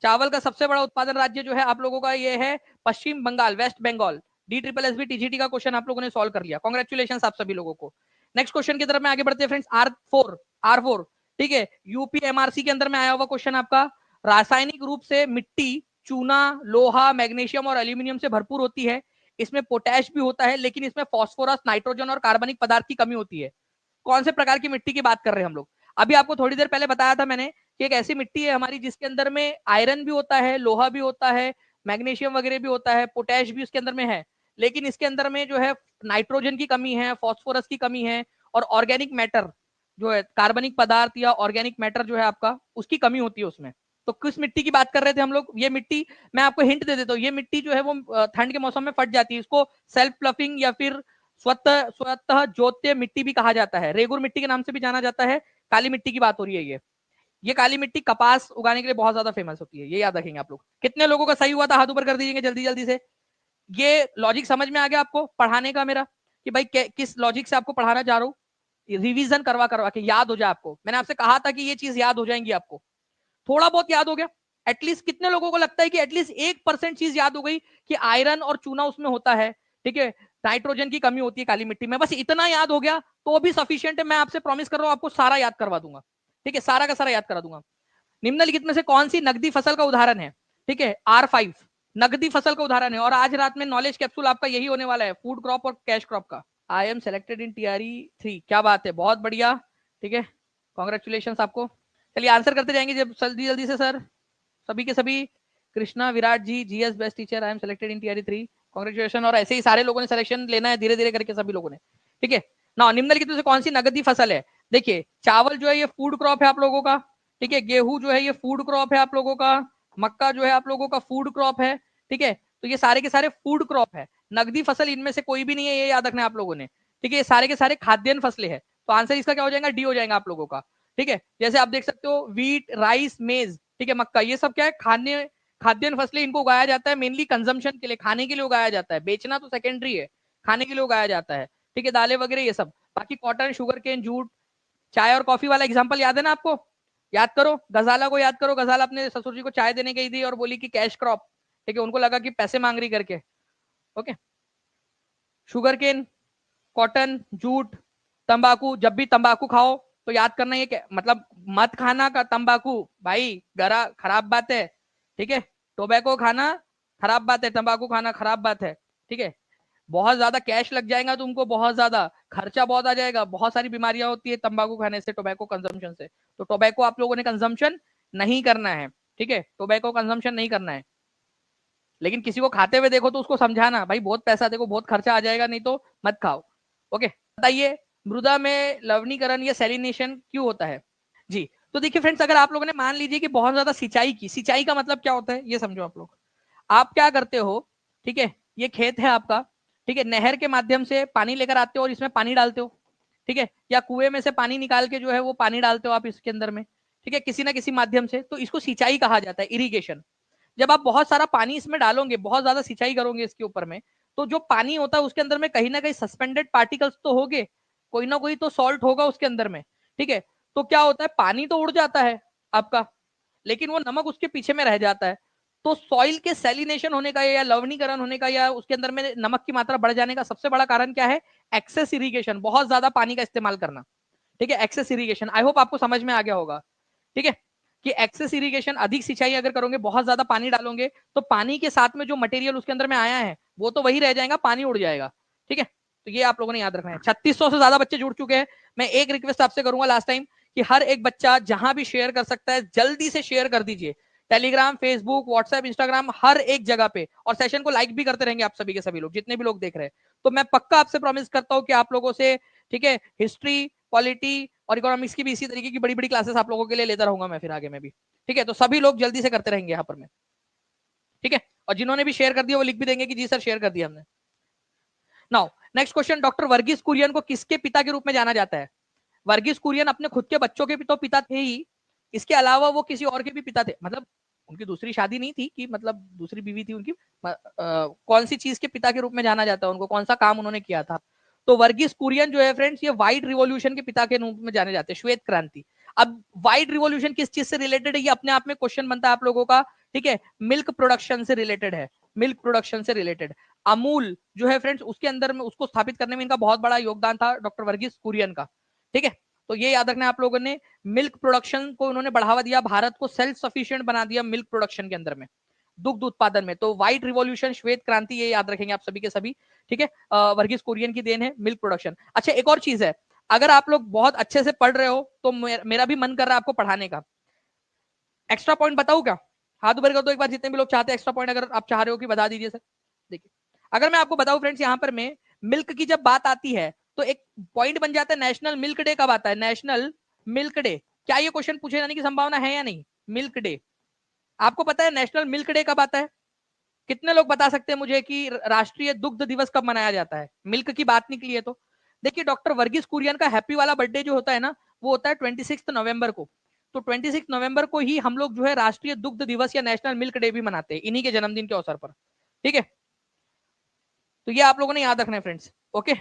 चावल का सबसे बड़ा उत्पादन राज्य जो है आप लोगों का ये है Paschim Bangal, West Bengal. DSSB TGT का क्वेश्चन आप लोगों ने सॉल्व कर लिया, कांग्रेचुलेशन आप सभी लोगों को। नेक्स्ट क्वेश्चन की तरफ में आगे बढ़ते हैं फ्रेंड्स। R4, ठीक है, UPMRC के अंदर में आया हुआ क्वेश्चन आपका, रासायनिक रूप से मिट्टी चूना, लोहा, मैग्नीशियम और एल्यूमिनियम से भरपूर होती है। इसमें पोटैश भी होता है, लेकिन इसमें फास्फोरस, नाइट्रोजन और कार्बनिक पदार्थ की कमी होती है। कौन से प्रकार की मिट्टी की बात कर रहे हैं हम लोग? अभी आपको थोड़ी देर पहले बताया था मैंने कि एक ऐसी मिट्टी है हमारी जिसके अंदर में आयरन भी होता है, लोहा भी होता है, मैग्नीशियम वगैरह भी होता है, पोटैश भी उसके अंदर में है, लेकिन इसके अंदर में जो है नाइट्रोजन की कमी है, फास्फोरस की कमी है, और ऑर्गेनिक मैटर जो है, कार्बनिक पदार्थ या ऑर्गेनिक मैटर जो है आपका, उसकी कमी होती है उसमें। तो किस मिट्टी की बात कर रहे थे हम लोग? ये मिट्टी, मैं आपको हिंट दे देता हूँ, ये मिट्टी जो है वो ठंड के मौसम में फट जाती है, इसको सेल्फ प्लफिंग या फिर स्वतः ज्योत्य मिट्टी भी कहा जाता है, रेगुर मिट्टी के नाम से भी जाना जाता है। काली मिट्टी की बात हो रही है ये काली मिट्टी कपास उगाने के लिए बहुत ज्यादा फेमस होती है, ये याद रखेंगे आप लोग। कितने लोगों का सही हुआ था? हाथ ऊपर कर दीजिए जल्दी जल्दी से। ये लॉजिक समझ में आ गया आपको पढ़ाने का मेरा, कि भाई किस लॉजिक से आपको पढ़ाना जा रहा हूँ? रिवीजन करवा करवा के याद हो जाए आपको। मैंने आपसे कहा था कि ये चीज याद हो जाएंगी आपको। थोड़ा बहुत याद हो गया एटलीस्ट? कितने लोगों को लगता है कि एटलीस्ट 1% चीज याद हो गई कि आयरन और चूना उसमें होता है, ठीक है, नाइट्रोजन की कमी होती है काली मिट्टी में? बस इतना याद हो गया तो भी सफिशियंट है। मैं आपसे प्रॉमिस कर रहा हूं आपको सारा याद करवा दूंगा, ठीक है, सारा का सारा याद करा दूंगा। निम्नलिखित में से कौन सी नकदी फसल का उदाहरण है? ठीक है, R5 नकदी फसल का उदाहरण है। और आज रात में नॉलेज कैप्सूल आपका यही होने वाला है, फूड क्रॉप और कैश क्रॉप का। I am selected in TRE 3, क्या बात है, बहुत बढ़िया, ठीक है, कॉन्ग्रेचुलेशन आपको। चलिए आंसर करते जाएंगे जब जल्दी जल्दी से सर, सभी के सभी। कृष्णा विराट जी, GS best teacher, I am selected in TRE 3, congratulation. और ऐसे ही सारे लोगों ने सिलेक्शन लेना है धीरे धीरे करके सभी लोगों ने, ठीक है ना। निम्नलिखित में से कौन सी नकदी फसल है? देखिए चावल जो है ये फूड क्रॉप है आप लोगों का, ठीक है, गेहूं जो है ये फूड क्रॉप है आप लोगों का, मक्का जो है आप लोगों का फूड क्रॉप है, ठीक है। तो ये सारे के सारे फूड क्रॉप है, नकदी फसल इनमें से कोई भी नहीं है, ये याद रखना है आप लोगों ने, ठीक है। ये सारे के सारे खाद्यान्न फसलें हैं, तो आंसर इसका क्या हो जाएगा? डी हो जाएगा आप लोगों का, ठीक है। जैसे आप देख सकते हो वीट, राइस, मेज, ठीक है, मक्का, ये सब क्या है? खाद्यान्न फसलें। इनको उगाया जाता है मेनली कंजम्पशन के लिए, खाने के लिए उगाया जाता है, बेचना तो सेकेंडरी है, खाने के लिए उगाया जाता है, ठीक है, दालें वगैरह ये सब। बाकी कॉटन, शुगर केन, जूट, चाय और कॉफी वाला एग्जांपल याद है ना आपको? याद करो, गजाला को याद करो। गजाला अपने ससुर जी को चाय देने गई थी और बोली कि कैश क्रॉप, ठीक है, उनको लगा कि पैसे मांग रही करके, okay. Sugar cane, cotton, jute, तंबाकू। जब भी तंबाकू खाओ तो याद करना ये मतलब मत खाना का तंबाकू, भाई गरा खराब बात है, ठीक है। टोबैको खाना खराब बात है, तंबाकू खाना खराब बात है, ठीक है। बहुत ज्यादा कैश लग जाएगा तुमको, बहुत ज्यादा खर्चा बहुत आ जाएगा, बहुत सारी बीमारियां होती है तंबाकू खाने से, टोबैको कंजम्पशन से। तो टोबैको आप लोगों ने कंजम्पशन नहीं करना है, ठीक है, टोबैको कंजम्पशन नहीं करना है। लेकिन किसी को खाते हुए देखो तो उसको समझाना, भाई बहुत पैसा, देखो बहुत खर्चा आ जाएगा, नहीं तो मत खाओ, ओके। बताइए मृदा में लवणीकरण या सैलिनेशन क्यों होता है? जी, तो देखिए फ्रेंड्स, अगर आप लोगों ने मान लीजिए कि बहुत ज्यादा सिंचाई की, सिंचाई का मतलब क्या होता है ये समझो आप लोग। आप क्या करते हो, ठीक है, ये खेत है आपका, ठीक है, नहर के माध्यम से पानी लेकर आते हो और इसमें पानी डालते हो, ठीक है, या कुएं में से पानी निकाल के जो है वो पानी डालते हो आप इसके अंदर में, ठीक है, किसी ना किसी माध्यम से, तो इसको सिंचाई कहा जाता है, इरिगेशन। जब आप बहुत सारा पानी इसमें डालोगे, बहुत ज्यादा सिंचाई करोगे इसके ऊपर में, तो जो पानी होता है उसके अंदर में कहीं ना कहीं सस्पेंडेड पार्टिकल्स तो होंगे, कोई ना कोई तो सॉल्ट होगा उसके अंदर में, ठीक है। तो क्या होता है, पानी तो उड़ जाता है आपका, लेकिन वो नमक उसके पीछे में रह जाता है। तो सॉइल के सैलिनेशन होने का या लवणीकरण होने का या उसके अंदर में नमक की मात्रा बढ़ जाने का सबसे बड़ा कारण क्या है? एक्सेस इरिगेशन, बहुत ज्यादा पानी का इस्तेमाल करना, ठीक है, एक्सेस इरिगेशन। आई होप आपको समझ में आ गया होगा, ठीक है, कि एक्सेस इरिगेशन, अधिक सिंचाई अगर करोगे, बहुत ज्यादा पानी डालोगे, तो पानी के साथ में जो मटेरियल उसके अंदर में आया है वो तो वही रह जाएगा, पानी उड़ जाएगा, ठीक है। तो ये आप लोगों ने याद रखना है। 3600 से ज्यादा बच्चे जुड़ चुके हैं। मैं एक रिक्वेस्ट आपसे करूंगा लास्ट टाइम, कि हर एक बच्चा जहां भी शेयर कर सकता है जल्दी से शेयर कर दीजिए, टेलीग्राम, फेसबुक, व्हाट्सएप, इंस्टाग्राम, हर एक जगह पे, और सेशन को लाइक भी करते रहेंगे आप सभी के सभी लोग, जितने भी लोग देख रहे हैं। तो मैं पक्का आपसे प्रॉमिस करता हूं कि आप लोगों से, ठीक है, हिस्ट्री, पॉलिटी और इकोनॉमिक्स की भी इसी तरीके की बड़ी बड़ी क्लासेस आप लोगों के लिए लेता रहूंगा मैं फिर आगे में भी, ठीक है। तो सभी लोग जल्दी से करते रहेंगे यहाँ पर मैं, ठीक है। और जिन्होंने भी शेयर कर दिया वो लिख भी देंगे कि जी सर शेयर कर दिया हमने। Now next question, doctor Verghese Kurien को किसके पिता के रूप में जाना जाता है? वर्गीस कुरियन अपने खुद के बच्चों के तो पिता थे ही, इसके अलावा वो किसी और के भी पिता थे, मतलब उनकी दूसरी शादी नहीं थी कि मतलब दूसरी बीवी थी उनकी, कौन सी चीज के पिता के रूप में जाना जाता है उनको, कौन सा काम उन्होंने किया था? तो वर्गीस कुरियन जो है फ्रेंड्स, ये व्हाइट रिवॉल्यूशन के पिता के रूप में जाने जाते हैं, श्वेत क्रांति। अब व्हाइट रिवॉल्यूशन किस चीज से रिलेटेड है, ये अपने आप में क्वेश्चन बनता है आप लोगों का, ठीक है। मिल्क प्रोडक्शन से रिलेटेड है, मिल्क प्रोडक्शन से रिलेटेड। अमूल जो है फ्रेंड्स, उसके अंदर में उसको स्थापित करने में इनका बहुत बड़ा योगदान था डॉक्टर वर्गीस कुरियन का, ठीक है। तो ये याद रखना आप लोगों ने, मिल्क प्रोडक्शन को उन्होंने बढ़ावा दिया, भारत को सेल्फ सफिशिएंट बना दिया मिल्क प्रोडक्शन के अंदर में, दुग्ध उत्पादन में। तो व्हाइट रिवॉल्यूशन, श्वेत क्रांति, ये याद रखेंगे आप सभी के सभी, ठीक है। वर्गीस कुरियन की देन है मिल्क प्रोडक्शन। अच्छा एक और चीज है, अगर आप लोग बहुत अच्छे से पढ़ रहे हो तो मेरा भी मन कर रहा है आपको पढ़ाने का, एक्स्ट्रा पॉइंट बताऊं क्या? हाथ ऊपर कर दो एक बार, जितने भी लोग चाहते हैं एक्स्ट्रा पॉइंट अगर आप चाह रहे हो कि बता दीजिए सर। देखिए अगर मैं आपको बताऊं फ्रेंड्स, यहाँ पर में मिल्क की जब बात आती है तो एक पॉइंट बन जाता है, नेशनल मिल्क डे कब आता है? नेशनल मिल्क डे, क्या ये क्वेश्चन पूछे जाने की संभावना है या नहीं? मिल्क डे, आपको पता है नेशनल मिल्क डे कब आता है? कितने लोग बता सकते हैं मुझे कि राष्ट्रीय दुग्ध दिवस कब मनाया जाता है? मिल्क की बात निकली है तो देखिए, डॉक्टर वर्गीस कुरियन का हैप्पी वाला बर्थडे जो होता है ना, वो होता है 26 नवंबर को। तो 26 नवंबर को ही हम लोग जो है राष्ट्रीय दुग्ध दिवस या नेशनल मिल्क डे भी मनाते हैं, इन्हीं के जन्मदिन के अवसर पर, ठीक है। तो ये आप लोगों ने याद रखना है फ्रेंड्स, ओके।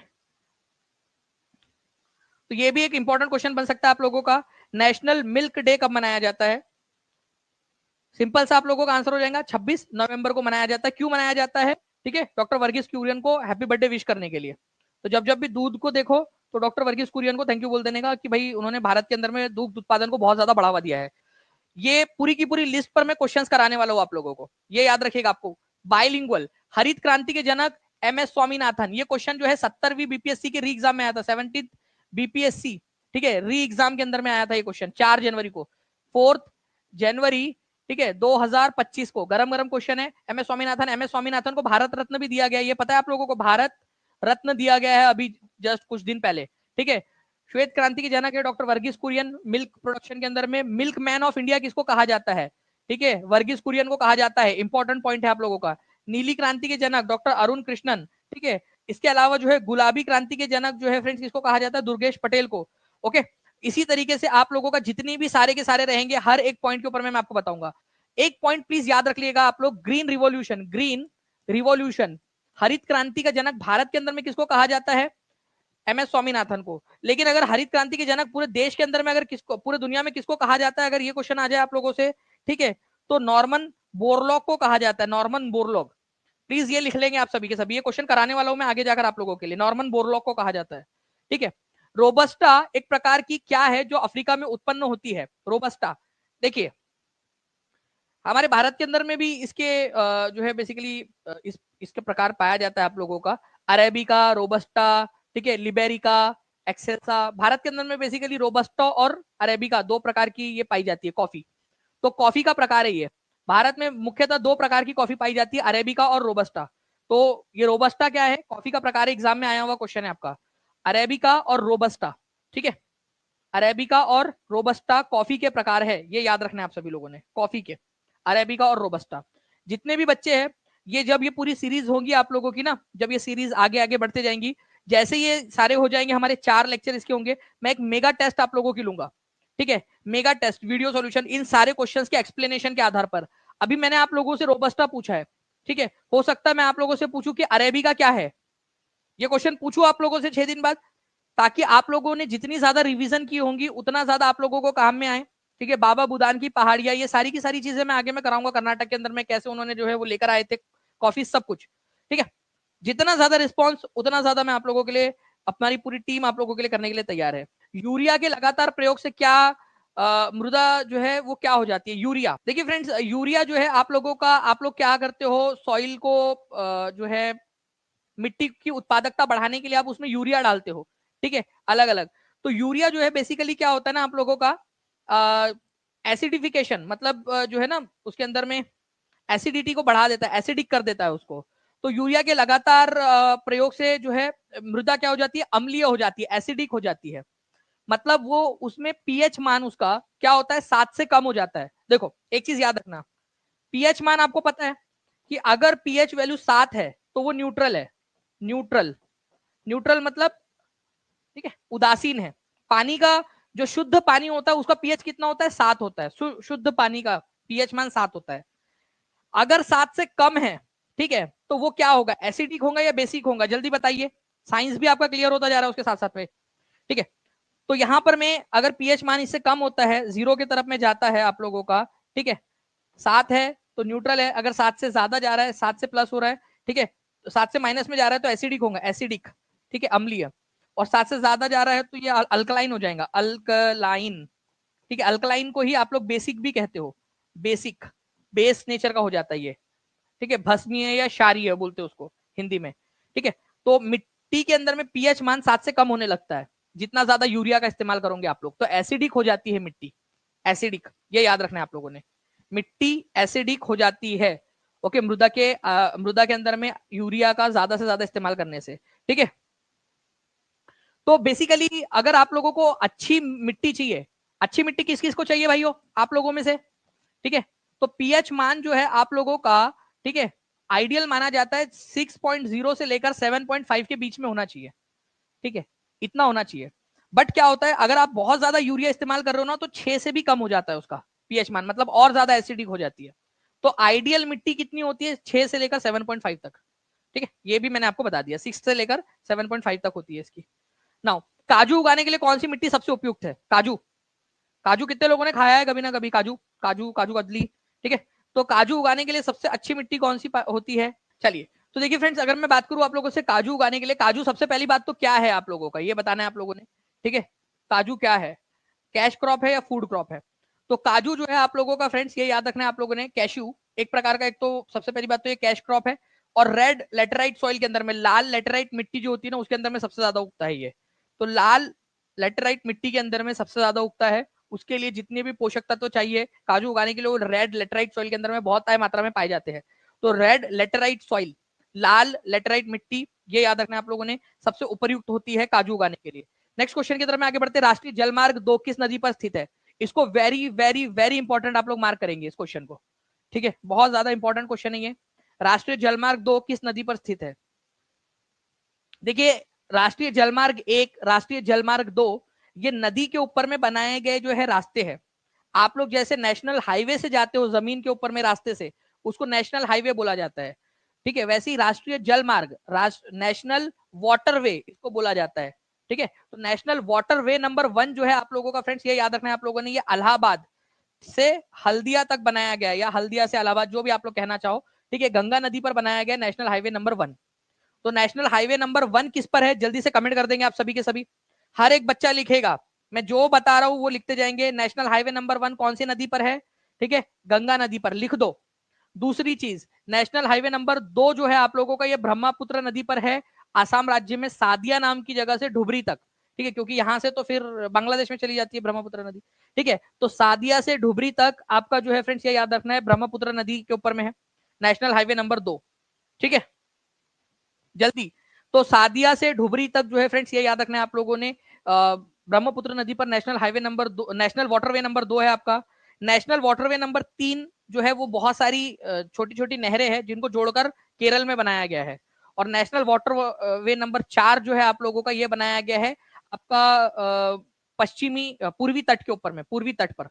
तो ये भी एक इंपॉर्टेंट क्वेश्चन बन सकता है आप लोगों का, नेशनल मिल्क डे कब मनाया जाता है? सिंपल सा आप लोगों का आंसर हो जाएगा, 26 नवंबर को मनाया जाता है। क्यों मनाया जाता है? ठीक है, डॉक्टर वर्गीस कुरियन को हैप्पी बर्थडे विश करने के लिए। तो जब जब भी दूध को देखो तो डॉक्टर वर्गीस कुरियन को थैंक यू बोल देने का कि भाई उन्होंने भारत के अंदर में दूध उत्पादन को बहुत ज्यादा बढ़ावा दिया है। ये पूरी की पूरी लिस्ट पर मैं क्वेश्चंस कराने वाला हूं आप लोगों को, ये याद रखिएगा आपको। बाइलिंगुअल, हरित क्रांति के जनक एम एस स्वामीनाथन, ये क्वेश्चन जो है 70वीं बीपीएससी के री एग्जाम में आया था, 70 बीपीएससी, ठीक है, री एग्जाम के अंदर में आया था ये क्वेश्चन 4 जनवरी को, 4 जनवरी, ठीक है, 2025 को। गरम गरम क्वेश्चन है। M S Swaminathan, M S Swaminathan को भारत रत्न भी दिया गया, ये पता है आप लोगों को? भारत रत्न दिया गया है अभी जस्ट कुछ दिन पहले, ठीक है। श्वेत क्रांति के जनक है doctor Verghese Kurien. Milk production के अंदर में मिल्क मैन ऑफ इंडिया किसको कहा जाता है? ठीक है, वर्गीस कुरियन को कहा जाता है, इंपॉर्टेंट पॉइंट है आप लोगों का। नीली क्रांति के जनक डॉक्टर अरुण कृष्णन, ठीक है। इसके अलावा जो है गुलाबी क्रांति के जनक जो है फ्रेंड्स किसको कहा जाता है? दुर्गेश पटेल को, ओके। इसी तरीके से आप लोगों का जितनी भी सारे के सारे रहेंगे, हर एक पॉइंट के ऊपर मैं आपको बताऊंगा। एक पॉइंट प्लीज याद रख लिएगा आप लोग, ग्रीन रिवॉल्यूशन, ग्रीन रिवॉल्यूशन, हरित क्रांति का जनक भारत के अंदर में किसको कहा जाता है? एम एस स्वामीनाथन को। लेकिन अगर हरित क्रांति के जनक पूरे देश के अंदर में अगर किसको, पूरे दुनिया में किसको कहा जाता है, अगर ये क्वेश्चन आ जाए आप लोगों से, ठीक है, तो नॉर्मन बोरलॉग को कहा जाता है, नॉर्मन बोरलॉग। प्लीज ये लिख लेंगे आप सभी के सभी, ये क्वेश्चन कराने वाला हूं मैं आगे जाकर आप लोगों के लिए, नॉर्मन बोरलॉग को कहा जाता है, ठीक है। रोबस्टा एक प्रकार की क्या है जो अफ्रीका में उत्पन्न होती है? रोबस्टा, देखिए हमारे भारत के अंदर में भी इसके जो है बेसिकली इसके प्रकार पाया जाता है आप लोगों का, अरेबिका, रोबस्टा, ठीक है, लिबेरिका, एक्सेसा। भारत के अंदर में बेसिकली रोबस्टा और अरेबिका दो प्रकार की ये पाई जाती है कॉफी। तो कॉफी का प्रकार है ये, भारत में मुख्यतः दो प्रकार की कॉफी पाई जाती है, अरेबिका और रोबस्टा। तो ये रोबस्टा क्या है? कॉफी का प्रकार, एग्जाम में आया हुआ क्वेश्चन है आपका, अरेबिका और रोबस्टा, ठीक है। अरेबिका और रोबस्टा कॉफी के प्रकार है, ये याद रखना है आप सभी लोगों ने, कॉफी के अरेबिका और रोबस्टा। जितने भी बच्चे हैं, ये जब ये पूरी सीरीज होगी आप लोगों की ना, जब ये सीरीज आगे आगे बढ़ते जाएंगी, जैसे ये सारे हो जाएंगे, हमारे 4 लेक्चर इसके होंगे, मैं एक मेगा टेस्ट आप लोगों की लूंगा, ठीक है। मेगा टेस्ट, वीडियो सॉल्यूशन, इन सारे क्वेश्चंस के एक्सप्लेनेशन के आधार पर। अभी मैंने आप लोगों से रोबस्टा पूछा है, ठीक है, हो सकता है मैं आप लोगों से पूछूं कि अरेबिका क्या है, ये क्वेश्चन पूछूं आप लोगों से 6 दिन बाद, ताकि आप लोगों ने जितनी ज्यादा रिवीजन की होंगी उतना ज्यादा आप लोगों को काम में आए, ठीक है। बाबा बुदान की पहाड़ियां, ये सारी की सारी चीजें मैं आगे में कराऊंगा, कर्नाटक के अंदर में कैसे उन्होंने जो है वो लेकर आए थे कॉफी, सब कुछ, ठीक है। जितना ज्यादा रिस्पॉन्स उतना ज्यादा मैं आप लोगों के लिए, हमारी पूरी टीम आप लोगों के लिए करने के लिए तैयार है। यूरिया के लगातार प्रयोग से क्या मृदा जो है वो क्या हो जाती है? यूरिया, देखिए फ्रेंड्स, यूरिया जो है आप लोगों का, आप लोग क्या करते हो, सॉइल को जो है मिट्टी की उत्पादकता बढ़ाने के लिए आप उसमें यूरिया डालते हो, ठीक है, अलग अलग। तो यूरिया जो है बेसिकली क्या होता है ना आप लोगों का, एसिडिफिकेशन मतलब जो है ना उसके अंदर में एसिडिटी को बढ़ा देता है, एसिडिक कर देता है उसको। तो यूरिया के लगातार प्रयोग से जो है मृदा क्या हो जाती है, अम्लीय हो जाती है, एसिडिक हो जाती है। मतलब वो उसमें पीएच मान उसका क्या होता है, 7 से कम हो जाता है। देखो एक चीज याद रखना, पीएच मान आपको पता है कि अगर पीएच वैल्यू 7 है तो वो न्यूट्रल है। न्यूट्रल, न्यूट्रल मतलब ठीक है, उदासीन है। पानी का जो शुद्ध पानी होता है उसका पीएच कितना होता है, 7 होता है। शुद्ध पानी का पीएच मान 7 होता है। अगर 7 से कम है, ठीक है, तो वो क्या होगा, एसिडिक होगा या बेसिक होगा, जल्दी बताइए। साइंस भी आपका क्लियर होता जा रहा है उसके साथ साथ में, ठीक है। तो यहां पर मैं अगर पीएच मान इससे कम होता है, 0 की तरफ में जाता है आप लोगों का, ठीक है, 7 है तो न्यूट्रल है, अगर 7 से ज्यादा जा रहा है, 7 से प्लस हो रहा है, ठीक है, तो 7 से माइनस में जा रहा है तो एसिडिक होगा, एसिडिक, ठीक है, अम्लीय। और 7 से ज्यादा जा रहा है तो ये अल्कलाइन हो जाएगा, अल्कलाइन, ठीक है। अल्कलाइन को ही आप लोग बेसिक भी कहते हो, बेसिक, बेस नेचर का हो जाता है ये, ठीक है, भस्मीय या क्षारीय बोलते हैं उसको हिंदी में, ठीक है। तो मिट्टी के अंदर में पीएच मान 7 से कम होने लगता है जितना ज्यादा यूरिया का इस्तेमाल करोगे आप लोग, तो एसिडिक हो जाती है मिट्टी, एसिडिक, ये याद रखना है आप लोगों ने, मिट्टी एसिडिक हो जाती है। ओके, मृदा के अंदर में यूरिया का ज्यादा से ज्यादा इस्तेमाल करने से, ठीक है। तो बेसिकली अगर आप लोगों को अच्छी मिट्टी चाहिए, अच्छी मिट्टी किस किस को चाहिए भाइयों आप लोगों में से, ठीक है, तो पीएच मान जो है आप लोगों का, ठीक है, आइडियल माना जाता है 6.0 से लेकर 7.5 के बीच में होना चाहिए, ठीक है, इतना होना चाहिए। बट क्या होता है अगर आप बहुत ज्यादा यूरिया इस्तेमाल कर रहे हो ना तो 6 से भी कम हो जाता है उसका पीएच मान, मतलब और ज्यादा एसिडिक हो जाती है। तो आइडियल मिट्टी कितनी होती है, 6 से लेकर 7.5 तक, ठीक है, ये भी मैंने आपको बता दिया, 6 से लेकर 7.5 तक होती है इसकी। नाउ काजू उगाने के लिए कौन सी मिट्टी सबसे उपयुक्त है, काजू, काजू कितने लोगों ने खाया है कभी ना कभी, काजू, काजू काजू कतली, ठीक है। तो काजू उगाने के लिए सबसे अच्छी मिट्टी कौन सी होती है, चलिए। तो देखिए फ्रेंड्स, अगर मैं बात करूं आप लोगों से काजू उगाने के लिए, काजू सबसे पहली बात तो क्या है आप लोगों का ये बताना है आप लोगों ने, ठीक है। काजू क्या है, कैश क्रॉप है या फूड क्रॉप है। तो काजू जो है आप लोगों का फ्रेंड्स ये याद रखना है आप लोगों ने, कैश्यू एक प्रकार का, एक तो सबसे पहली बात तो ये कैश क्रॉप है। और रेड लेटराइट सॉइल के अंदर में, लाल लेटराइट मिट्टी जो होती है ना उसके अंदर में सबसे ज्यादा उगता है ये। तो लाल लेटराइट मिट्टी के अंदर में सबसे ज्यादा उगता है। उसके लिए जितने भी पोषक तत्व चाहिए काजू उगाने के लिए वो रेड लेटराइट सॉइल के अंदर में बहुत मात्रा में पाए जाते हैं। तो रेड लेटराइट सॉइल, लाल लेटराइट मिट्टी, ये याद रखना आप लोगों ने, सबसे उपयुक्त होती है काजू उगाने के लिए। नेक्स्ट क्वेश्चन की तरफ में आगे बढ़ते हैं, राष्ट्रीय जलमार्ग 2 किस नदी पर स्थित है। इसको वेरी वेरी वेरी इंपॉर्टेंट आप लोग मार्क करेंगे इस क्वेश्चन को, ठीक है, बहुत ज्यादा इंपॉर्टेंट क्वेश्चन है ये। राष्ट्रीय जलमार्ग 2 किस नदी पर स्थित है। देखिए राष्ट्रीय जलमार्ग 1, राष्ट्रीय जलमार्ग 2, ये नदी के ऊपर में बनाए गए जो है रास्ते हैं। आप लोग जैसे नेशनल हाईवे से जाते हो जमीन के ऊपर में रास्ते से, उसको नेशनल हाईवे बोला जाता है, ठीक है। वैसे ही राष्ट्रीय जलमार्ग, नेशनल वाटरवे इसको बोला जाता है, ठीक है। तो नेशनल वाटरवे नंबर 1 जो है आप लोगों का फ्रेंड्स ये याद रखना है आप लोगों ने, ये इलाहाबाद से हल्दिया तक बनाया गया, या हल्दिया से इलाहाबाद, जो भी आप लोग कहना चाहो, ठीक है, गंगा नदी पर बनाया गया नेशनल हाईवे नंबर 1। तो नेशनल हाईवे नंबर 1 किस पर है, जल्दी से कमेंट कर देंगे आप सभी के सभी, हर एक बच्चा लिखेगा, मैं जो बता रहा हूं वो लिखते जाएंगे। नेशनल हाईवे नंबर 1 कौन सी नदी पर है, ठीक है, गंगा नदी पर, लिख दो। दूसरी चीज, नेशनल हाईवे नंबर 2 जो है आप लोगों का ये ब्रह्मपुत्र नदी पर है, आसाम राज्य में सादिया नाम की जगह से ढुबरी तक, ठीक है, क्योंकि यहां से तो फिर बांग्लादेश में चली जाती है ब्रह्मपुत्र नदी, ठीक है। तो सादिया से ढुबरी तक आपका जो है फ्रेंड्स ये याद रखना है ब्रह्मपुत्र नदी के ऊपर में है नेशनल हाईवे नंबर 2, ठीक है, जल्दी। तो सादिया से ढुबरी तक जो है फ्रेंड्स ये याद रखना है आप लोगों ने, ब्रह्मपुत्र नदी पर national highway number 2, national waterway number 2 है आपका। नेशनल वाटरवे नंबर 3 जो है वो बहुत सारी छोटी छोटी नहरें हैं जिनको जोड़कर केरल में बनाया गया है। और नेशनल वाटरवे नंबर 4 जो है आप लोगों का ये बनाया गया है आपका पश्चिमी पूर्वी तट के ऊपर में, पूर्वी तट पर,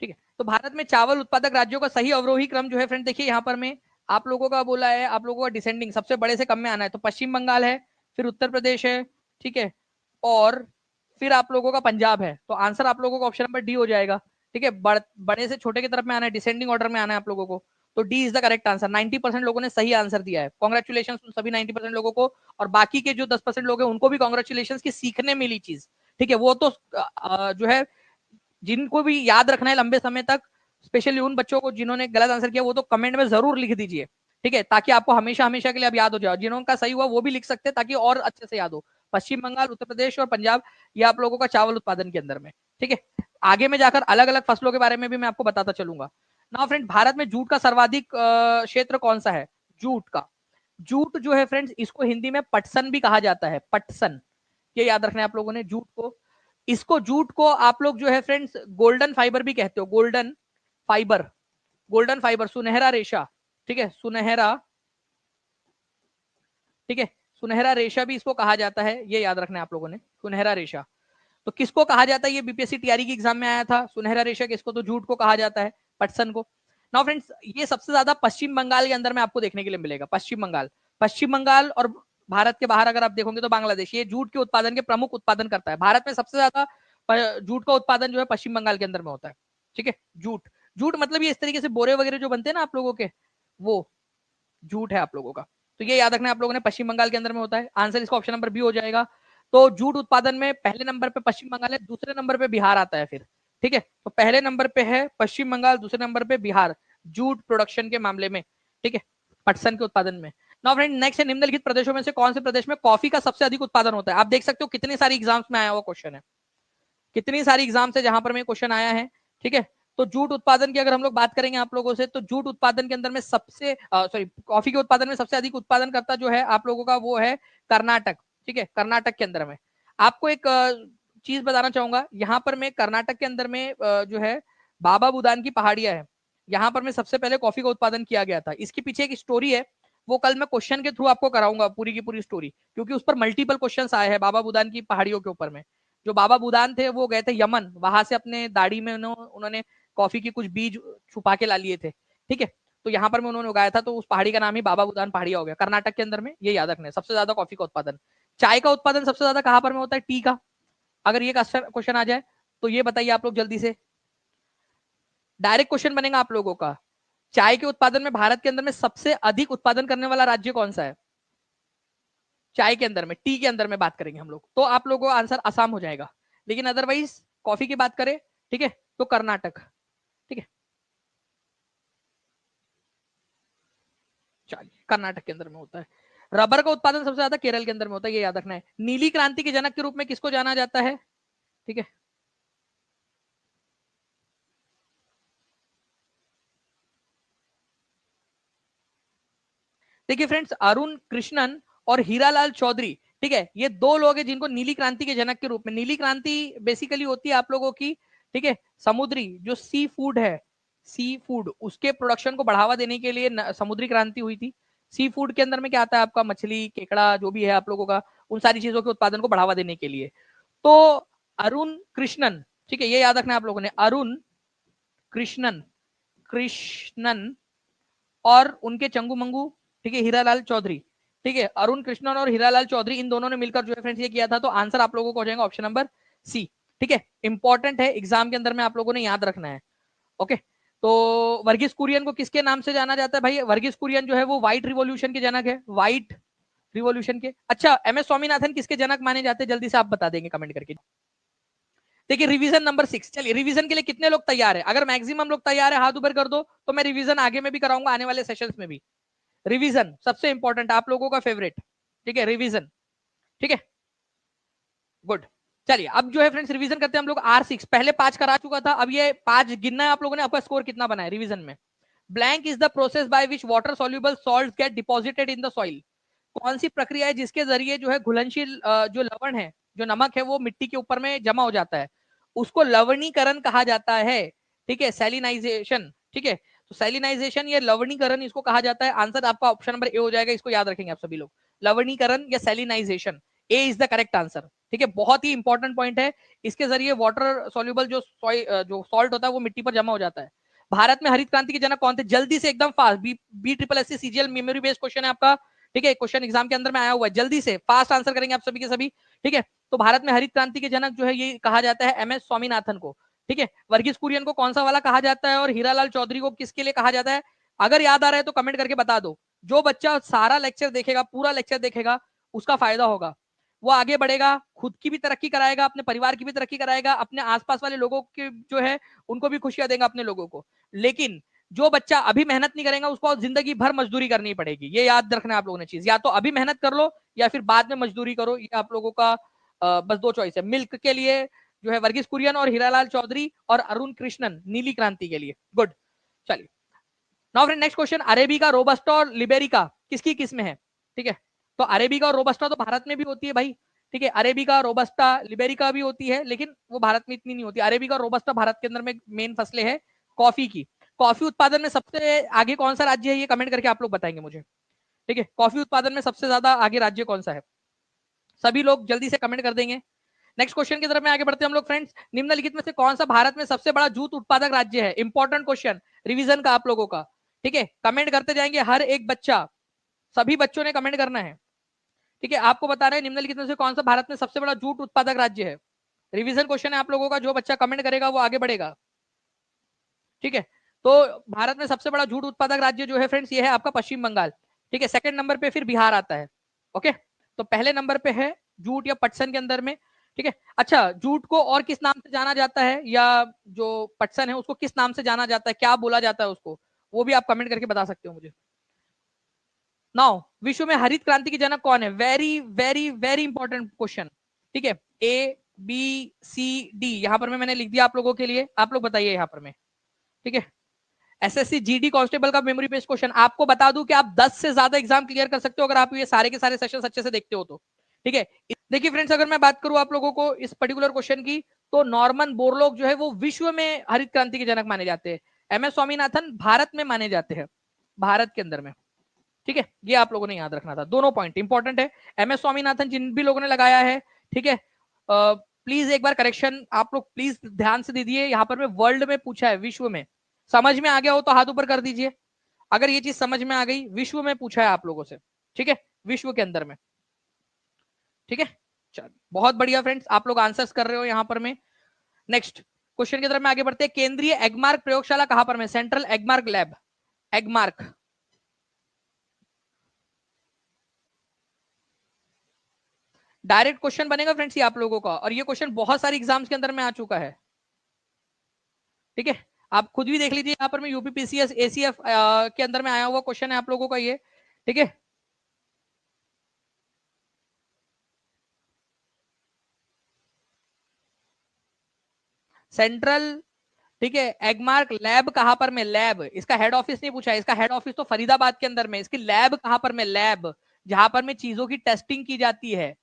ठीक है। तो भारत में चावल उत्पादक राज्यों का सही अवरोही क्रम जो है फ्रेंड, देखिए यहाँ पर में आप लोगों का बोला है, आप लोगों का डिसेंडिंग सबसे बड़े से कम में आना है, तो पश्चिम बंगाल है, फिर उत्तर प्रदेश है, ठीक है, और फिर आप लोगों का पंजाब है। तो आंसर आप लोगों का ऑप्शन नंबर डी हो जाएगा, ठीक है, बड़े से छोटे की तरफ में आना है, डिसेंडिंग ऑर्डर में आना है आप लोगों को। तो D is the correct answer. 90% लोगों ने सही आंसर दिया है, कॉन्ग्रेचुलेशन सभी 90% लोगों को। और बाकी के जो 10% लोग हैं उनको भी कॉन्ग्रेचुलेशन की सीखने मिली चीज, ठीक है, वो तो जो है जिनको भी याद रखना है लंबे समय तक, स्पेशली उन बच्चों को जिन्होंने गलत आंसर किया वो तो कमेंट में जरूर लिख दीजिए, ठीक है, ताकि आपको हमेशा हमेशा के लिए अब याद हो जाए। जिन्होंने का सही हुआ वो भी लिख सकते हैं ताकि और अच्छे से याद हो। पश्चिम बंगाल, उत्तर प्रदेश और पंजाब, ये आप लोगों का चावल उत्पादन के अंदर में, ठीक है। आगे में जाकर अलग अलग फसलों के बारे में भी मैं आपको बताता चलूंगा। नाउ फ्रेंड, भारत में जूट का सर्वाधिक क्षेत्र कौन सा है? जूट का, जूट जो है फ्रेंड्स, इसको हिंदी में पटसन भी कहा जाता है, पटसन, ये याद रखना है आप लोगों ने जूट को। इसको, जूट को आप लोग जो है फ्रेंड्स गोल्डन फाइबर भी कहते हो, गोल्डन फाइबर, गोल्डन फाइबर, सुनहरा रेशा, ठीक है, सुनहरा, ठीक है, सुनहरा रेशा भी इसको कहा जाता है, ये याद रखना है आप लोगों ने, सुनहरा रेशा। तो किसको कहा जाता है? ये बीपीएससी टीआरई की एग्जाम में आया था, सुनहरा रेशा किसको? तो जूट को कहा जाता है, पटसन को। नाउ फ्रेंड्स, ये सबसे ज्यादा पश्चिम बंगाल के अंदर में आपको देखने के लिए मिलेगा, पश्चिम बंगाल, पश्चिम बंगाल और भारत के बाहर अगर आप देखोगे तो बांग्लादेश, ये जूट के उत्पादन के प्रमुख उत्पादन करता है। भारत में सबसे ज्यादा जूट का उत्पादन जो है पश्चिम बंगाल के अंदर में होता है, ठीक है। जूट, जूट मतलब ये इस तरीके से बोरे वगैरह जो बनते हैं ना आप लोगों के, वो जूट है आप लोगों का। तो ये याद रखना आप लोगों ने, पश्चिम बंगाल के अंदर में होता है। आंसर इसका ऑप्शन नंबर बी हो जाएगा। तो जूट उत्पादन में पहले नंबर पे पश्चिम बंगाल है, दूसरे नंबर पे बिहार आता है फिर, ठीक है। तो पहले नंबर पे है पश्चिम बंगाल, दूसरे नंबर पे बिहार, जूट प्रोडक्शन के मामले में, ठीक है, पटसन के उत्पादन में। नाउ फ्रेंड, नेक्स्ट है, निम्नलिखित प्रदेशों में से कौन से प्रदेश में कॉफी का सबसे अधिक उत्पादन होता है? आप देख सकते हो कितनी सारी एग्जाम्स में आया हुआ क्वेश्चन है, कितनी सारी एग्जाम से जहां पर में क्वेश्चन आया है, ठीक है। तो जूट उत्पादन की अगर हम लोग बात करेंगे आप लोगों से, तो जूट उत्पादन के अंदर में सबसे सॉरी, कॉफी के उत्पादन में सबसे अधिक उत्पादन करता जो है आप लोगों का, वो है कर्नाटक, ठीक है, कर्नाटक के अंदर में। आपको एक चीज बताना चाहूंगा, यहाँ पर मैं कर्नाटक के अंदर में जो है बाबा बुदान की पहाड़ियां है, यहाँ पर मैं सबसे पहले कॉफी का उत्पादन किया गया था। इसके पीछे एक स्टोरी है, वो कल मैं क्वेश्चन के थ्रू आपको कराऊंगा पूरी की पूरी स्टोरी, क्योंकि उस पर मल्टीपल क्वेश्चंस आए हैं बाबा बुदान की पहाड़ियों के ऊपर में। जो बाबा बुदान थे वो गए थे यमन, वहां से अपने दाढ़ी में उन्होंने कॉफी की कुछ बीज छुपा के ला लिए थे, ठीक है। तो यहाँ पर में उन्होंने उगाया था, तो उस पहाड़ी का नाम ही बाबा बुदान पहाड़िया हो गया, कर्नाटक के अंदर में, ये याद रखना है। सबसे ज्यादा कॉफी का उत्पादन, चाय का उत्पादन सबसे ज्यादा कहां पर में होता है? टी का। अगर ये क्वेश्चन आ जाए तो ये बताइए आप लोग जल्दी से, डायरेक्ट क्वेश्चन बनेगा आप लोगों का। चाय के उत्पादन में भारत के अंदर में सबसे अधिक उत्पादन करने वाला राज्य कौन सा है? चाय के अंदर में, टी के अंदर में बात करेंगे हम लोग, तो आप लोगों का आंसर आसाम हो जाएगा। लेकिन अदरवाइज कॉफी की बात करें, ठीक है, तो कर्नाटक, ठीक है, चलिए, कर्नाटक के अंदर में होता है। रबर का उत्पादन सबसे ज्यादा केरल के अंदर में होता है, ये याद रखना है। नीली क्रांति के जनक के रूप में किसको जाना जाता है? ठीक है, देखिए फ्रेंड्स, अरुण कृष्णन और हीरालाल चौधरी, ठीक है, ये दो लोग हैं जिनको नीली क्रांति के जनक के रूप में, नीली क्रांति बेसिकली होती है आप लोगों की, ठीक है, समुद्री जो सी फूड है, सी फूड, उसके प्रोडक्शन को बढ़ावा देने के लिए समुद्री क्रांति हुई थी। सी फूड के अंदर में क्या आता है आपका? मछली, केकड़ा, जो भी है आप लोगों का, उन सारी चीजों के उत्पादन को बढ़ावा देने के लिए। तो अरुण कृष्णन, ठीक है, ये याद रखना है आप लोगों ने, अरुण कृष्णन, कृष्णन और उनके चंगू मंगू, ठीक है, हीरालाल चौधरी, ठीक है, अरुण कृष्णन और हीरालाल चौधरी, इन दोनों ने मिलकर जो है फ्रेंड्स ये किया था। तो आंसर आप लोगों को हो जाएगा ऑप्शन नंबर सी, ठीक है। इंपॉर्टेंट है, एग्जाम के अंदर में आप लोगों ने याद रखना है, ओके। तो वर्गीस कुरियन को किसके नाम से जाना जाता है भाई? वर्गीस कुरियन जो है वो व्हाइट रिवॉल्यूशन के जनक है, व्हाइट रिवॉल्यूशन के। अच्छा, एम एस स्वामीनाथन किसके जनक माने जाते हैं? जल्दी से आप बता देंगे कमेंट करके। देखिए, रिवीजन नंबर 6, चलिए रिवीजन के लिए कितने लोग तैयार है? अगर मैक्सिमम लोग तैयार है हाथ ऊपर कर दो, तो मैं रिवीजन आगे में भी कराऊंगा, आने वाले सेशंस में भी। रिवीजन सबसे इंपॉर्टेंट, आप लोगों का फेवरेट, ठीक है, रिवीजन, ठीक है, गुड। चलिए अब जो है फ्रेंड्स रिवीजन करते हैं हम लोग। R6 पहले 5 करा चुका था, अब ये 5 गिनना है आप लोगों ने, आपका स्कोर कितना बना है रिवीजन में। Blank is the process by which water soluble salts get deposited in the soil. कौन सी प्रक्रिया है जिसके जरिए जो है घुलनशील जो लवण है, जो नमक है, वो मिट्टी के ऊपर में जमा हो जाता है, उसको लवणीकरण कहा जाता है, ठीक है, सैलिनाइजेशन, ठीक है। तो सैलिनाइजेशन या लवणीकरण इसको कहा जाता है। आंसर आपका ऑप्शन नंबर ए हो जाएगा, इसको याद रखेंगे आप सभी लोग, लवणीकरण या सैलिनाइजेशन, ए इज द करेक्ट आंसर, ठीक है। बहुत ही इंपॉर्टेंट पॉइंट है, इसके जरिए वाटर सॉल्युबल जो सॉल्ट होता है वो मिट्टी पर जमा हो जाता है। भारत में हरित क्रांति के जनक कौन थे? जल्दी से एकदम fast, B triple S C CGL memory based question है आपका, ठीक है, क्वेश्चन एग्जाम के अंदर में आया हुआ है, जल्दी से फास्ट आंसर करेंगे आप सभी के सभी, ठीक है। तो भारत में हरित क्रांति के जनक जो है ये कहा जाता है एम एस स्वामीनाथन को, ठीक है। वर्गीस कुरियन को कौन सा वाला कहा जाता है और हीरालाल चौधरी को किसके लिए कहा जाता है? अगर याद आ रहा है तो कमेंट करके बता दो। जो बच्चा सारा लेक्चर देखेगा, पूरा लेक्चर देखेगा, उसका फायदा होगा, वो आगे बढ़ेगा, खुद की भी तरक्की कराएगा, अपने परिवार की भी तरक्की कराएगा, अपने आसपास वाले लोगों के जो है उनको भी खुशियां देगा अपने लोगों को। लेकिन जो बच्चा अभी मेहनत नहीं करेगा उसको जिंदगी भर मजदूरी करनी पड़ेगी, ये याद रखना है आप लोगों ने चीज। या तो अभी मेहनत कर लो या फिर बाद में मजदूरी करो, ये आप लोगों का बस दो चॉइस है। मिल्क के लिए जो है वर्गीस कुरियन और हीरालाल चौधरी और अरुण कृष्णन नीली क्रांति के लिए। गुड, चलिए now friend next question, arabica, robusta और लिबेरिका किसकी किस्म है? ठीक है, तो अरेबिका और रोबस्टा तो भारत में भी होती है भाई, ठीक है, अरेबिका, रोबस्टा, लिबेरिका भी होती है, लेकिन वो भारत में इतनी नहीं होती। अरेबिका और रोबस्टा भारत के अंदर में मेन फसलें हैं कॉफी की। कॉफी उत्पादन में सबसे आगे कौन सा राज्य है, ये कमेंट करके आप लोग बताएंगे मुझे, ठीक है, कॉफी उत्पादन में सबसे ज्यादा आगे राज्य कौन सा है? सभी लोग जल्दी से कमेंट कर देंगे। नेक्स्ट क्वेश्चन की तरफ में आगे बढ़ते हैं हम लोग फ्रेंड्स, निम्नलिखित में से कौन सा भारत में सबसे बड़ा जूट उत्पादक राज्य है? इंपॉर्टेंट क्वेश्चन, रिवीजन का आप लोगों का, ठीक है, कमेंट करते जाएंगे हर एक बच्चा, सभी बच्चों ने कमेंट करना है, ठीक है, आपको बताना है निम्नलिखित में से कौन सा भारत में सबसे बड़ा जूट उत्पादक राज्य है। रिवीजन क्वेश्चन है आप लोगों का, जो बच्चा कमेंट करेगा वो आगे बढ़ेगा, ठीक है। तो भारत में सबसे बड़ा जूट उत्पादक राज्य जो है फ्रेंड्स ये है आपका पश्चिम बंगाल, ठीक है, सेकंड नंबर पे फिर बिहार आता है। ओके, तो पहले नंबर पे है जूट या पटसन के अंदर में, ठीक है। अच्छा, जूट को और किस नाम से जाना जाता है, या जो पटसन है उसको किस नाम से जाना जाता है, क्या बोला जाता है उसको, वो भी आप कमेंट करके बता सकते हो मुझे। नाउ विश्व में हरित क्रांति की जनक कौन है? Very very very important question, ठीक है, ए बी सी डी यहां पर मैंने लिख दिया आप लोगों के लिए, आप लोग बताइए यहां पर में, ठीक है। एसएससी जीडी कांस्टेबल का मेमोरी बेस्ड क्वेश्चन, आपको बता दूं कि आप 10 से ज्यादा एग्जाम क्लियर कर सकते हो अगर आप ये सारे के सारे सेशन अच्छे से देखते हो तो, ठीक है। देखिए फ्रेंड्स, अगर मैं बात करूं आप लोगों को इस पर्टिकुलर क्वेश्चन की, तो नॉर्मन बोरलॉग जो है वो विश्व में हरित क्रांति के जनक माने जाते हैं, एम एस स्वामीनाथन भारत में माने जाते हैं, भारत के अंदर में, ठीक है, ये आप लोगों ने याद रखना था, दोनों पॉइंट इंपॉर्टेंट है। एम एस स्वामीनाथन जिन भी लोगों ने लगाया है, ठीक है, प्लीज एक बार करेक्शन आप लोग प्लीज ध्यान से दीजिए, यहाँ पर में वर्ल्ड में पूछा है, विश्व में, समझ में आ गया हो तो हाथ ऊपर कर दीजिए अगर ये चीज समझ में आ गई, विश्व में पूछा है आप लोगों से, ठीक है, विश्व के अंदर में, ठीक है। चलो बहुत बढ़िया फ्रेंड्स, आप लोग आंसर्स कर रहे हो यहाँ पर में। नेक्स्ट क्वेश्चन की तरफ में आगे बढ़ते हैं, केंद्रीय एगमार्क प्रयोगशाला कहां पर में? Central Agmark lab, Agmark, direct question बनेगा फ्रेंड्स ये आप लोगों का, और ये क्वेश्चन बहुत सारे एग्जाम्स के अंदर में आ चुका है, ठीक है, आप खुद भी देख लीजिए यहाँ पर में, यूपीपीसीएस एसीएफ के अंदर में आया हुआ क्वेश्चन है आप लोगों का ये, ठीक है। सेंट्रल, ठीक है, एगमार्क लैब कहां पर में? लैब, इसका हेड ऑफिस नहीं पूछा है, इसका हेड ऑफिस तो फरीदाबाद के अंदर में, इसकी लैब कहां पर में? लैब जहां पर में चीजों की टेस्टिंग की जाती है,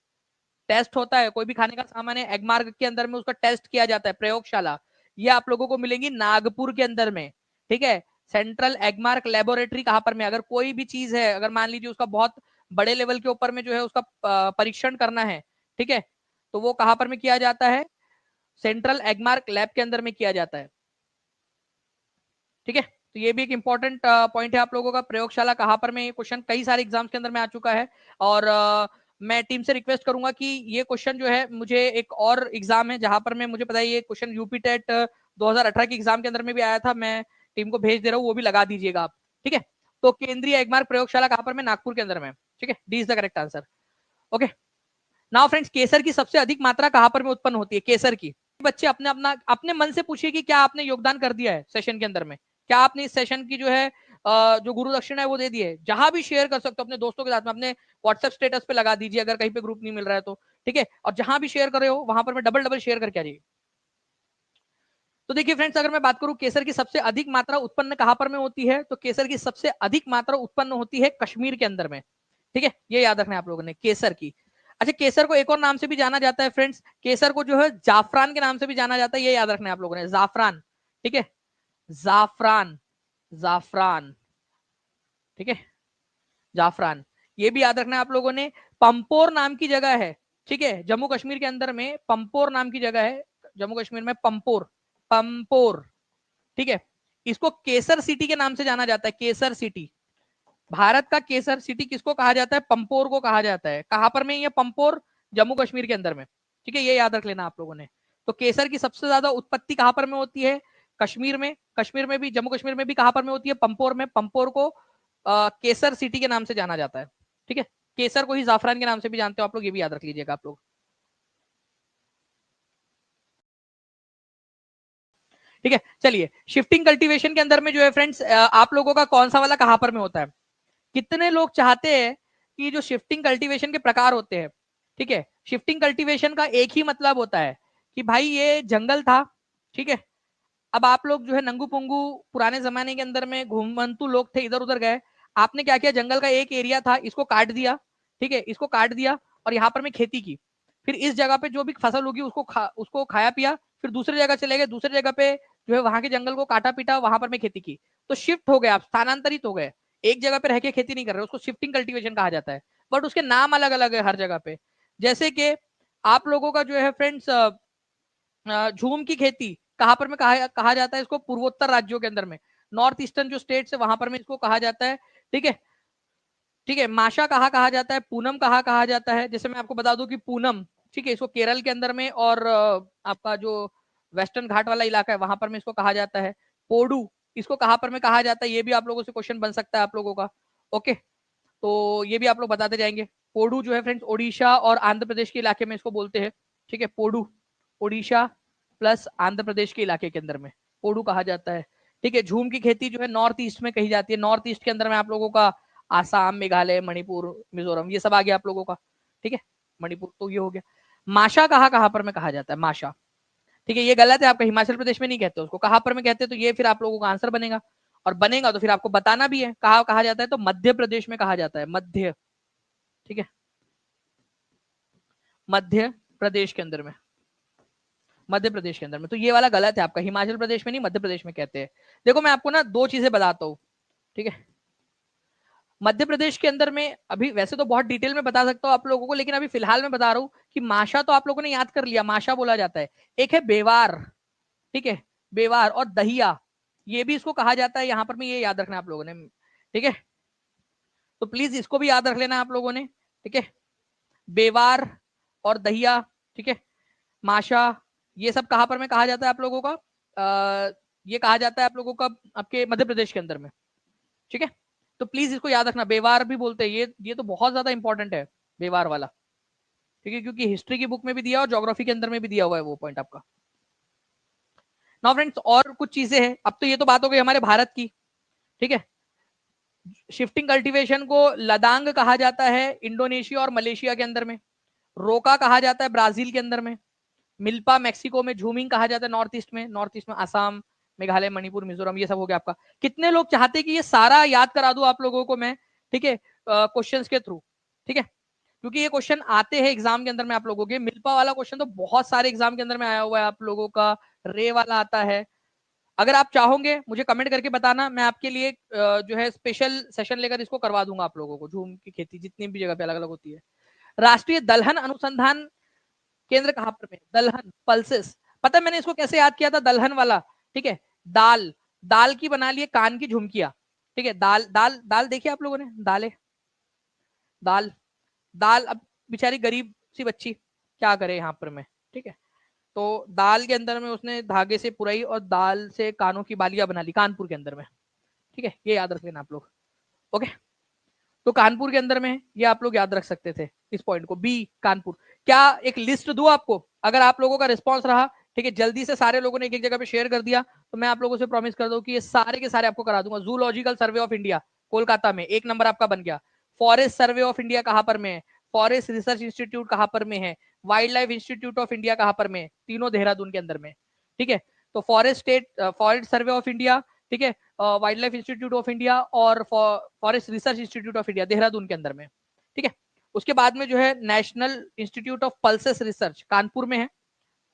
टेस्ट होता है, कोई भी खाने का सामान है एगमार्क के अंदर में उसका टेस्ट किया जाता है, प्रयोगशाला, ये आप लोगों को मिलेंगी नागपुर के अंदर में, ठीक है। सेंट्रल एगमार्क लेबोरेटरी कहां पर में? अगर कोई भी चीज है, अगर मान लीजिए उसका बहुत बड़े लेवल के ऊपर में जो है उसका परीक्षण करना है, ठीक है, तो वो कहां पर में किया जाता है? सेंट्रल एगमार्क लैब के अंदर में किया जाता है, ठीक है। तो ये भी एक इंपॉर्टेंट पॉइंट है आप लोगों का, प्रयोगशाला कहां पर में, ये क्वेश्चन कई सारे एग्जाम्स के अंदर में आ चुका है, और मैं टीम से रिक्वेस्ट करूंगा कि ये क्वेश्चन जो है, मुझे एक और एग्जाम है जहां पर में मुझे पता है ये क्वेश्चन यूपी टेट 2018 के एग्जाम के अंदर में भी आया था, मैं टीम को भेज दे रहा हूँ, वो भी लगा दीजिएगा आप, ठीक है। तो केंद्रीय एगमार्क प्रयोगशाला कहां पर में? नागपुर के अंदर में, ठीक है, D is the correct answer. Okay, now friends, केसर की सबसे अधिक मात्रा कहां पर में उत्पन्न होती है? केसर की, बच्चे अपने अपना अपने मन से पूछिए कि क्या आपने योगदान कर दिया है सेशन के अंदर में, क्या आपने इस सेशन की जो है जो गुरु दक्षिणा है वो दे दी है? जहां भी शेयर कर सकते हो अपने दोस्तों के साथ में, अपने व्हाट्सएप स्टेटस पे लगा दीजिए अगर कहीं पे ग्रुप नहीं मिल रहा है तो, ठीक है, और जहां भी शेयर कर रहे हो वहां पर मैं डबल डबल शेयर करके आ जाइए। तो देखिए फ्रेंड्स, अगर मैं बात करूं केसर की सबसे अधिक मात्रा उत्पन्न कहां पर में होती है, तो केसर की सबसे अधिक मात्रा उत्पन्न होती है कश्मीर के अंदर में, ठीक है, ये याद रखना है आप लोगों ने, केसर की। अच्छा, केसर को एक और नाम से भी जाना जाता है फ्रेंड्स, केसर को जो है जाफरान के नाम से भी जाना जाता है, ये याद रखना है आप लोगों ने, जाफरान, ठीक है, जाफरान, जाफरान, ठीक है, जाफरान, ये भी याद रखना है आप लोगों ने। पंपोर नाम की जगह है, ठीक है, जम्मू कश्मीर के अंदर में पंपोर नाम की जगह है, जम्मू कश्मीर में पंपोर, पंपोर, ठीक है, इसको केसर सिटी के नाम से जाना जाता है, केसर सिटी, भारत का केसर सिटी किसको कहा जाता है? पंपोर को कहा जाता है। कहां पर में? ये पंपोर, जम्मू कश्मीर के अंदर में, ठीक है, ये याद रख लेना आप लोगों ने। तो केसर की सबसे ज्यादा उत्पत्ति कहां पर में होती है? कश्मीर में, कश्मीर में भी, जम्मू कश्मीर में भी कहां पर में होती है? पंपोर में, पंपोर को केसर सिटी के नाम से जाना जाता है, ठीक है, केसर को ही जाफरान के नाम से भी जानते हो आप लोग, ये भी याद रख लीजिएगा आप लोग, ठीक है। चलिए, शिफ्टिंग कल्टीवेशन के अंदर में जो है फ्रेंड्स, आप लोगों का कौन सा वाला कहां पर में होता है? कितने लोग चाहते हैं कि जो शिफ्टिंग कल्टीवेशन के प्रकार होते हैं, ठीक है, शिफ्टिंग कल्टीवेशन का एक ही मतलब होता है कि भाई ये जंगल था, ठीक है, अब आप लोग जो है नंगू पुंगू पुराने जमाने के अंदर में घूमंतु लोग थे, इधर उधर गए, आपने क्या किया, जंगल का एक एरिया था इसको काट दिया, ठीक है, इसको काट दिया और यहाँ पर मैं खेती की, फिर इस जगह पे जो भी फसल होगी उसको खाया पिया, फिर दूसरी जगह चले गए, दूसरी जगह पे जो है वहां के जंगल को काटा पीटा, वहां पर मैं खेती की, तो शिफ्ट हो गए, आप स्थानांतरित हो गए, एक जगह पे रह के खेती नहीं कर रहे, उसको शिफ्टिंग कल्टीवेशन कहा जाता है, बट उसके नाम अलग अलग है हर जगह पे। जैसे कि आप लोगों का जो है फ्रेंड्स झूम की खेती कहां पर में कहा जाता है इसको, पूर्वोत्तर राज्यों के अंदर में, नॉर्थ ईस्टर्न जो स्टेट्स है वहां पर में इसको कहा जाता है, ठीक है, ठीक है। माशा कहा जाता है, पूनम कहा जाता है, जैसे मैं आपको बता दूं कि पूनम, ठीक है, इसको केरल के अंदर में और आपका जो वेस्टर्न घाट वाला इलाका है वहां पर में इसको कहा जाता है। पोडू इसको कहां पर में कहा जाता है, ये भी आप लोगों से क्वेश्चन बन सकता है आप लोगों का। ओके, तो ये भी आप लोग बताते जाएंगे। पोडू जो है फ्रेंड्स ओडिशा और आंध्र प्रदेश के इलाके में इसको बोलते हैं, ठीक है, पोडू ओडिशा प्लस आंध्र प्रदेश के इलाके के अंदर में पोडू कहा जाता है, ठीक है। झूम की खेती जो है नॉर्थ ईस्ट में कही जाती है, नॉर्थ ईस्ट के अंदर में आप लोगों का आसाम, मेघालय, मणिपुर, मिजोरम, ये सब आ गया आप लोगों का, ठीक है, मणिपुर तो ये हो गया। माशा कहां पर में कहा जाता है, माशा, ठीक है, ये गलत है आपका, हिमाचल प्रदेश में नहीं कहते उसको, कहां पर में कहते हैं, तो ये फिर आप लोगों का आंसर बनेगा, और बनेगा तो फिर आपको बताना भी है कहा जाता है, तो मध्य प्रदेश में कहा जाता है, मध्य, ठीक है, मध्य प्रदेश के अंदर में, मध्य प्रदेश के अंदर में, तो ये वाला गलत है आपका, हिमाचल प्रदेश में नहीं मध्य प्रदेश में कहते हैं। देखो मैं आपको ना दो चीजें बताता हूँ, ठीक है, मध्य प्रदेश के अंदर में अभी वैसे तो बहुत डिटेल में बता सकता हूँ आप लोगों को, लेकिन अभी फिलहाल मैं बता रहा हूँ कि माशा तो आप लोगों ने याद कर लिया, माशा बोला जाता है, एक है बेवार, ठीक है, बेवार और दहिया, ये भी इसको कहा जाता है यहाँ पर, में ये याद रखना आप लोगों ने, ठीक है, तो प्लीज इसको भी याद रख लेना आप लोगों ने, ठीक है, बेवार और दहिया, ठीक है, माशा, ये सब कहां पर में कहा जाता है आप लोगों का, ये कहा जाता है आप लोगों का आपके मध्य प्रदेश के अंदर में, ठीक है, तो प्लीज इसको याद रखना, बेवार भी बोलते हैं, ये तो बहुत ज्यादा इंपॉर्टेंट है, बेवार वाला, ठीक है, क्योंकि हिस्ट्री की बुक में भी दिया और ज्योग्राफी के अंदर में भी दिया हुआ है वो पॉइंट आपका। नाउ फ्रेंड्स और कुछ चीजें हैं, अब तो ये तो बात हो गई हमारे भारत की, ठीक है, शिफ्टिंग कल्टीवेशन को लदांग कहा जाता है इंडोनेशिया और मलेशिया के अंदर में, रोका कहा जाता है ब्राजील के अंदर में, मिल्पा मैक्सिको में, झूमिंग कहा जाता है नॉर्थ ईस्ट में आसाम, मेघालय, मणिपुर, मिजोरम, ये सब हो गया आपका। कितने लोग चाहते हैं कि ये सारा याद करा दूं आप लोगों को मैं, ठीक है, क्वेश्चंस के थ्रू, ठीक है, क्योंकि ये क्वेश्चन आते हैं एग्जाम के अंदर में आप लोगों के, मिल्पा वाला क्वेश्चन तो बहुत सारे एग्जाम के अंदर में आया हुआ है आप लोगों का, रे वाला आता है, अगर आप चाहोगे मुझे कमेंट करके बताना, मैं आपके लिए जो है स्पेशल सेशन लेकर इसको करवा दूंगा आप लोगों को, झूम की खेती जितनी भी जगह पे अलग अलग होती है। राष्ट्रीय दलहन अनुसंधान केंद्र कहां पर में, दलहन पल्सेस, पता है मैंने इसको कैसे याद किया था, दलहन वाला, ठीक है, दाल, दाल की बना लिए कान की झुमकियां, ठीक है, दाल दाल दाल देखिए आप लोगों ने, दाल दाल दाल, अब बेचारी गरीब सी बच्ची क्या करे यहाँ पर में, ठीक है, तो दाल के अंदर में उसने धागे से पुराई और दाल से कानों की बालियां बना ली कानपुर के अंदर में, ठीक है, ये याद रख लेना आप लोग। ओके, तो कानपुर के अंदर में ये आप लोग याद रख सकते थे इस पॉइंट को, बी कानपुर। क्या एक लिस्ट दूं आपको, अगर आप लोगों का रिस्पॉन्स रहा, ठीक है, जल्दी से सारे लोगों ने एक एक जगह पे शेयर कर दिया, तो मैं आप लोगों से प्रॉमिस कर दूं कि ये सारे के सारे आपको करा दूंगा। Zoological survey of India Kolkata में एक नंबर आपका बन गया, फॉरेस्ट सर्वे ऑफ इंडिया कहां पर में है, फॉरेस्ट रिसर्च इंस्टीट्यूट कहां पर में है, wild life institute of India कहां पर में, तीनों देहरादून के अंदर में, ठीक है, तो फॉरेस्ट सर्वे ऑफ इंडिया, ठीक है, wild life institute of India और forest research institute of India Dehradun के अंदर में, ठीक है। उसके बाद में जो है national institute of pulses research Kanpur में है,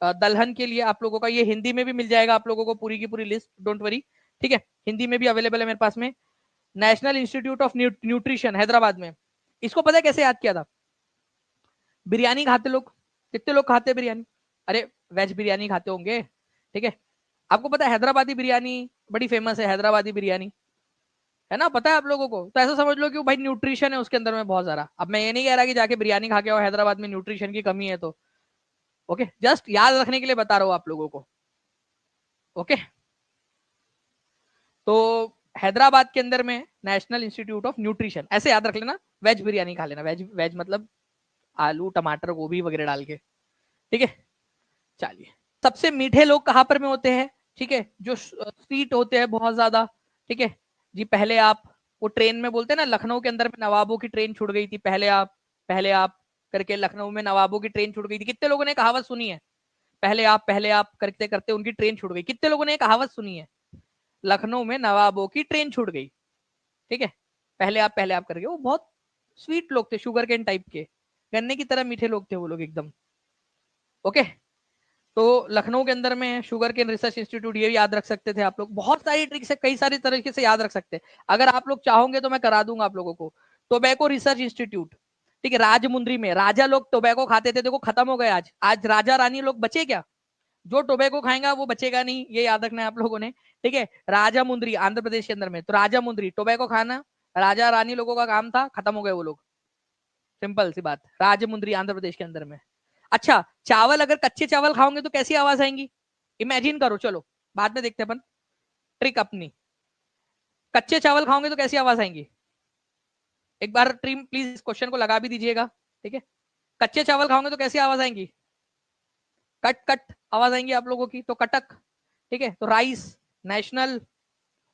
दलहन के लिए आप लोगों का, ये हिंदी में भी मिल जाएगा आप लोगों को पूरी की पूरी लिस्ट, डोंट वरी, ठीक है, हिंदी में भी अवेलेबल है मेरे पास में। National institute of nutrition Hyderabad में, इसको पता है कैसे याद किया था, बिरयानी खाते लोग, कितने लोग खाते हैं बिरयानी, अरे वेज बिरयानी खाते होंगे, ठीक है, आपको पता है हैदराबादी बिरयानी बड़ी फेमस है, हैदराबादी बिरयानी है ना, पता है आप लोगों को, तो ऐसा समझ लो कि भाई न्यूट्रिशन है उसके अंदर में बहुत सारा। अब मैं ये नहीं कह रहा कि जाके बिरयानी खा के आओ हैदराबाद में न्यूट्रिशन की कमी है तो, ओके, जस्ट याद रखने के लिए बता रहा हूँ आप लोगों को, ओके, तो हैदराबाद के अंदर में नेशनल इंस्टीट्यूट ऑफ न्यूट्रिशन, ऐसे याद रख लेना, वेज बिरयानी खा लेना, वेज वेज मतलब आलू टमाटर गोभी वगैरह डाल के, ठीक है। चलिए, सबसे मीठे लोग कहां पर में होते हैं, ठीक है, जो स्वीट होते हैं बहुत ज्यादा, ठीक है जी, पहले आप, वो ट्रेन में बोलते हैं ना, लखनऊ के अंदर में नवाबों की ट्रेन छूट गई थी, पहले आप करके लखनऊ में नवाबों की ट्रेन छूट गई थी, कितने लोगों ने कहावत सुनी है, पहले आप करते करते उनकी ट्रेन छूट गई। कितने लोगों ने एक कहावत सुनी है, लखनऊ में नवाबों की ट्रेन छूट गई। ठीक है, पहले आप करके, वो बहुत स्वीट लोग थे, शुगर केन टाइप के, गन्ने की तरह मीठे लोग थे वो लोग एकदम। ओके, तो लखनऊ के अंदर में शुगर केन रिसर्च इंस्टीट्यूट, ये याद रख सकते थे आप लोग। बहुत सारी ट्रिक्स है, कई सारी तरीके से याद रख सकते हैं। अगर आप लोग चाहोगे तो मैं करा दूंगा आप लोगों को। टोबैको रिसर्च इंस्टीट्यूट, ठीक है, राजमुंद्री में। राजा लोग टोबैको खाते थे, देखो खत्म हो गए आज। आज राजा रानी लोग बचे क्या? जो टोबैको खाएगा वो बचेगा नहीं, ये याद रखना है आप लोगों ने। ठीक है, राजा मुंद्री आंध्र प्रदेश के अंदर में, तो राजा मुंद्री टोबैको खाना राजा रानी लोगों का काम था, खत्म हो गए वो लोग। सिंपल सी बात, राजमुंद्री आंध्र प्रदेश के अंदर में। अच्छा, चावल, अगर कच्चे चावल खाओगे तो कैसी आवाज आएंगी? इमेजिन करो, चलो बाद में देखते हैं अपन ट्रिक अपनी। कच्चे चावल खाओगे तो कैसी आवाज आएंगी? एक बार टीम प्लीज इस क्वेश्चन को लगा भी दीजिएगा। ठीक है, कच्चे चावल खाओगे तो कैसी आवाज आएंगी? कट कट आवाज आएंगी आप लोगों की, तो कटक। ठीक है, तो rice, national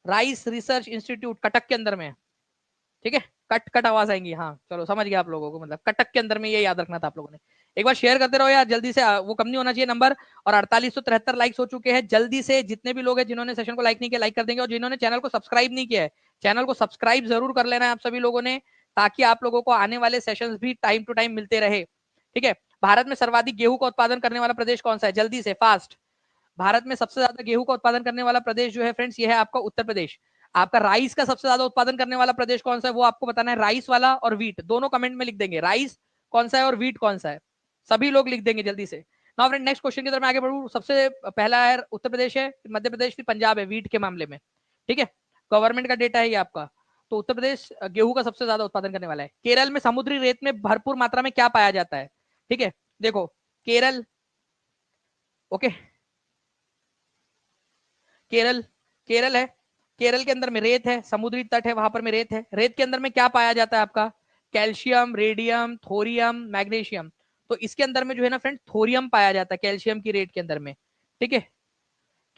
rice research institute Cuttack के अंदर में है। ठीक है, कट कट आवाज आएंगी। हाँ चलो समझ गया आप लोगों को, मतलब कटक के अंदर में, ये याद रखना था आप लोगों ने। एक बार शेयर करते रहो यार जल्दी से, वो कम नहीं होना चाहिए नंबर। और 4873 लाइक्स हो चुके हैं। जल्दी से जितने भी लोग हैं जिन्होंने सेशन को लाइक नहीं किया, लाइक कर देंगे। और जिन्होंने चैनल को सब्सक्राइब नहीं किया है, चैनल को सब्सक्राइब जरूर कर लेना है आप सभी लोगों ने, ताकि आप लोगों को आने वाले सेशंस भी टाइम टू टाइम मिलते रहे। ठीक है, भारत में सर्वाधिक गेहूं का उत्पादन करने वाला प्रदेश कौन सा है? जल्दी से फास्ट। भारत में सबसे ज्यादा गेहूं का उत्पादन करने वाला प्रदेश जो है फ्रेंड्स, ये है आपका उत्तर प्रदेश। आपका राइस का सबसे ज्यादा उत्पादन करने वाला प्रदेश कौन सा है, वो आपको बताना है। राइस वाला और वीट दोनों कमेंट में लिख देंगे, राइस कौन सा है और वीट कौन सा है, सभी लोग लिख देंगे जल्दी से। नाउ फ्रेंड, नेक्स्ट क्वेश्चन की तरफ मैं आगे बढ़ूं। सबसे पहला है उत्तर प्रदेश है, फिर मध्य प्रदेश, फिर पंजाब है वीट के मामले में। ठीक है, गवर्नमेंट का डेटा है ये आपका। तो उत्तर प्रदेश गेहूं का सबसे ज्यादा उत्पादन करने वाला है। केरल में समुद्री रेत में भरपूर मात्रा में क्या पाया जाता है? ठीक है, देखो केरल, ओके, केरल, केरल है, केरल के अंदर में रेत है, समुद्री तट है, वहां पर में रेत है। रेत के अंदर में क्या पाया जाता है आपका? Calcium, radium, thorium, magnesium. तो इसके अंदर में जो है ना फ्रेंड, थोरियम पाया जाता है कैल्शियम की रेत के अंदर में। ठीक है,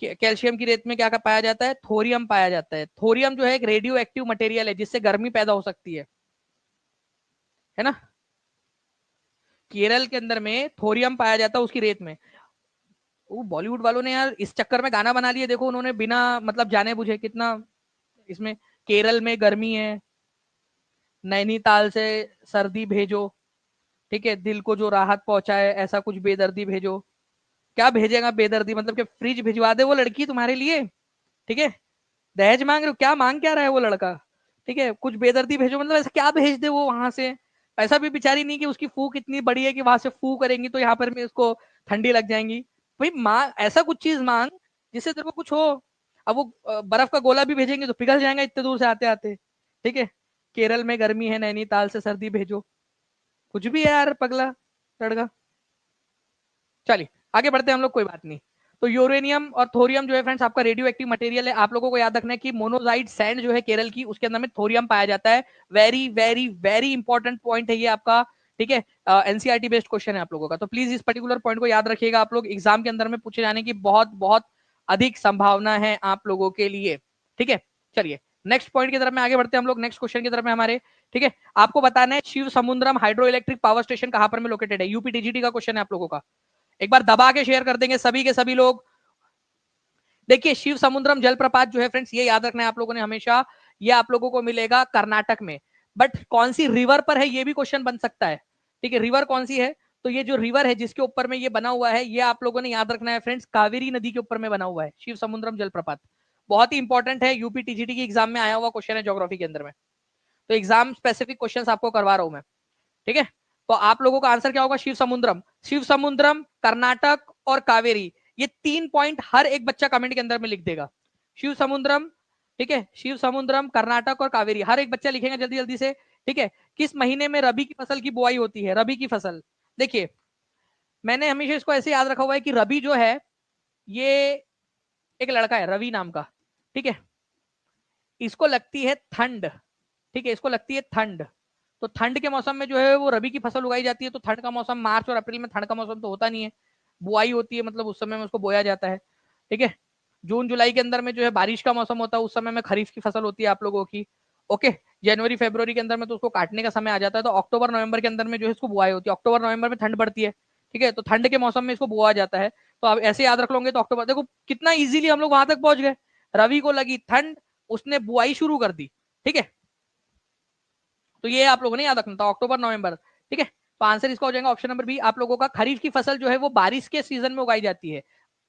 कैल्शियम की रेत में क्या पाया जाता है? थोरियम पाया जाता है। थोरियम जो है एक रेडियो एक्टिव मटेरियल है, जिससे गर्मी पैदा हो सकती है ना। केरल के अंदर में थोरियम पाया जाता है उसकी रेत में। वो बॉलीवुड वालों ने यार इस चक्कर में गाना बना लिए, देखो उन्होंने बिना मतलब जाने बुझे कितना इसमें। केरल में गर्मी है, नैनीताल से सर्दी भेजो। ठीक है, दिल को जो राहत पहुंचाए ऐसा कुछ बेदर्दी भेजो। क्या भेजेगा बेदर्दी, मतलब कि फ्रिज भिजवा दे वो लड़की तुम्हारे लिए। ठीक है, दहेज मांग रहे हो, क्या मांग क्या रहा है वो लड़का? ठीक है, कुछ बेदर्दी भेजो, मतलब ऐसा क्या भेज दे वो वहां से। ऐसा भी बेचारी नहीं कि उसकी फूक इतनी बड़ी है कि वहां से फू करेंगी तो यहाँ पर भी उसको ठंडी लग जाएंगी। भाई मांग ऐसा कुछ चीज मांग जिससे तेरे को कुछ हो। अब वो बर्फ का गोला भी भेजेंगे तो पिघल जाएगा इतने दूर से आते आते। ठीक है, केरल में गर्मी है, नैनीताल से सर्दी भेजो, कुछ भी है यार पगला लड़का। चलिए आगे बढ़ते हैं हम लोग, कोई बात नहीं। तो यूरेनियम और थोरियम जो है फ्रेंड्स आपका रेडियो एक्टिव मटेरियल है। आप लोगों को याद रखना है कि मोनोजाइट सैंड जो है केरल की, उसके अंदर में थोरियम पाया जाता है। Very very very important point है ये आपका। ठीक है, एनसीईआरटी बेस्ड क्वेश्चन है आप लोगों का, तो प्लीज इस पर्टिकुलर पॉइंट को याद रखिएगा। आप लोग एग्जाम के अंदर में पूछे जाने की बहुत बहुत अधिक संभावना है आप लोगों के लिए। ठीक है, चलिए नेक्स्ट पॉइंट की तरफ में आगे बढ़ते हैं हम लोग, नेक्स्ट क्वेश्चन की तरफ में हमारे। ठीक है, आपको बताना है शिव समुद्रम हाइड्रो इलेक्ट्रिक पावर स्टेशन कहां पर में लोकेटेड है। यूपीटीजीटी का क्वेश्चन है आप लोगों का। एक बार दबा के शेयर कर देंगे सभी के सभी लोग। देखिए शिव समुद्रम जलप्रपात जो है फ्रेंड्स, ये याद रखना है आप लोगों ने हमेशा, ये आप लोगों को मिलेगा कर्नाटक में। बट कौन सी रिवर पर है ये भी क्वेश्चन बन सकता है। ठीक है, रिवर कौन सी है? तो ये जो रिवर है जिसके ऊपर में ये बना हुआ है, ये आप लोगों ने याद रखना है फ्रेंड्स, कावेरी नदी के ऊपर में बना हुआ है शिव समुद्रम जलप्रपात। बहुत ही इंपॉर्टेंट है, यूपी टीजीटी की एग्जाम में आया हुआ क्वेश्चन है ज्योग्राफी के अंदर में। तो एग्जाम स्पेसिफिक क्वेश्चन आपको करवा रहा हूं मैं। ठीक है, तो आप लोगों का आंसर क्या होगा? शिव समुद्रम, शिव समुद्रम, कर्नाटक और कावेरी। ये 3 पॉइंट हर एक बच्चा कमेंट के अंदर में लिख देगा। शिव समुद्रम, ठीक है, शिव समुद्रम, कर्नाटक और कावेरी, हर एक बच्चा लिखेगा जल्दी जल्दी से। ठीक है, किस महीने में रबी की फसल की बुआई होती है? रबी की फसल, देखिए मैंने हमेशा इसको ऐसे याद रखा हुआ है कि रबी जो है ये एक लड़का है रवि नाम का। ठीक है, इसको लगती है ठंड। ठीक है, इसको लगती है ठंड। तो ठंड के मौसम में जो है वो रबी की फसल उगाई जाती है। तो ठंड का मौसम मार्च और अप्रैल में, ठंड का मौसम तो होता नहीं है, बुआई होती है, मतलब उस समय में उसको बोया जाता है। ठीक है, जून जुलाई के अंदर में जो है बारिश का मौसम होता है, उस समय में खरीफ की फसल होती है आप लोगों की। ओके, जनवरी फरवरी के अंदर में तो उसको काटने का समय आ जाता है। तो अक्टूबर नवंबर के अंदर में जो है इसको बुआई होती है। अक्टूबर नवंबर में ठंड बढ़ती है। ठीक है, तो ठंड के मौसम में इसको बोआ जाता है। तो आप ऐसे याद रख लोगे तो अक्टूबर, देखो कितना इजीली हम लोग वहां तक पहुंच गए। रवि को लगी ठंड, उसने बुआई शुरू कर दी, ठीक है। तो ये आप लोगों ने याद रखना था, अक्टूबर नवंबर, ठीक है। तो आंसर इसका हो जाएगा ऑप्शन नंबर बी आप लोगों का। खरीफ की फसल जो है वो बारिश के सीजन में उगाई जाती है,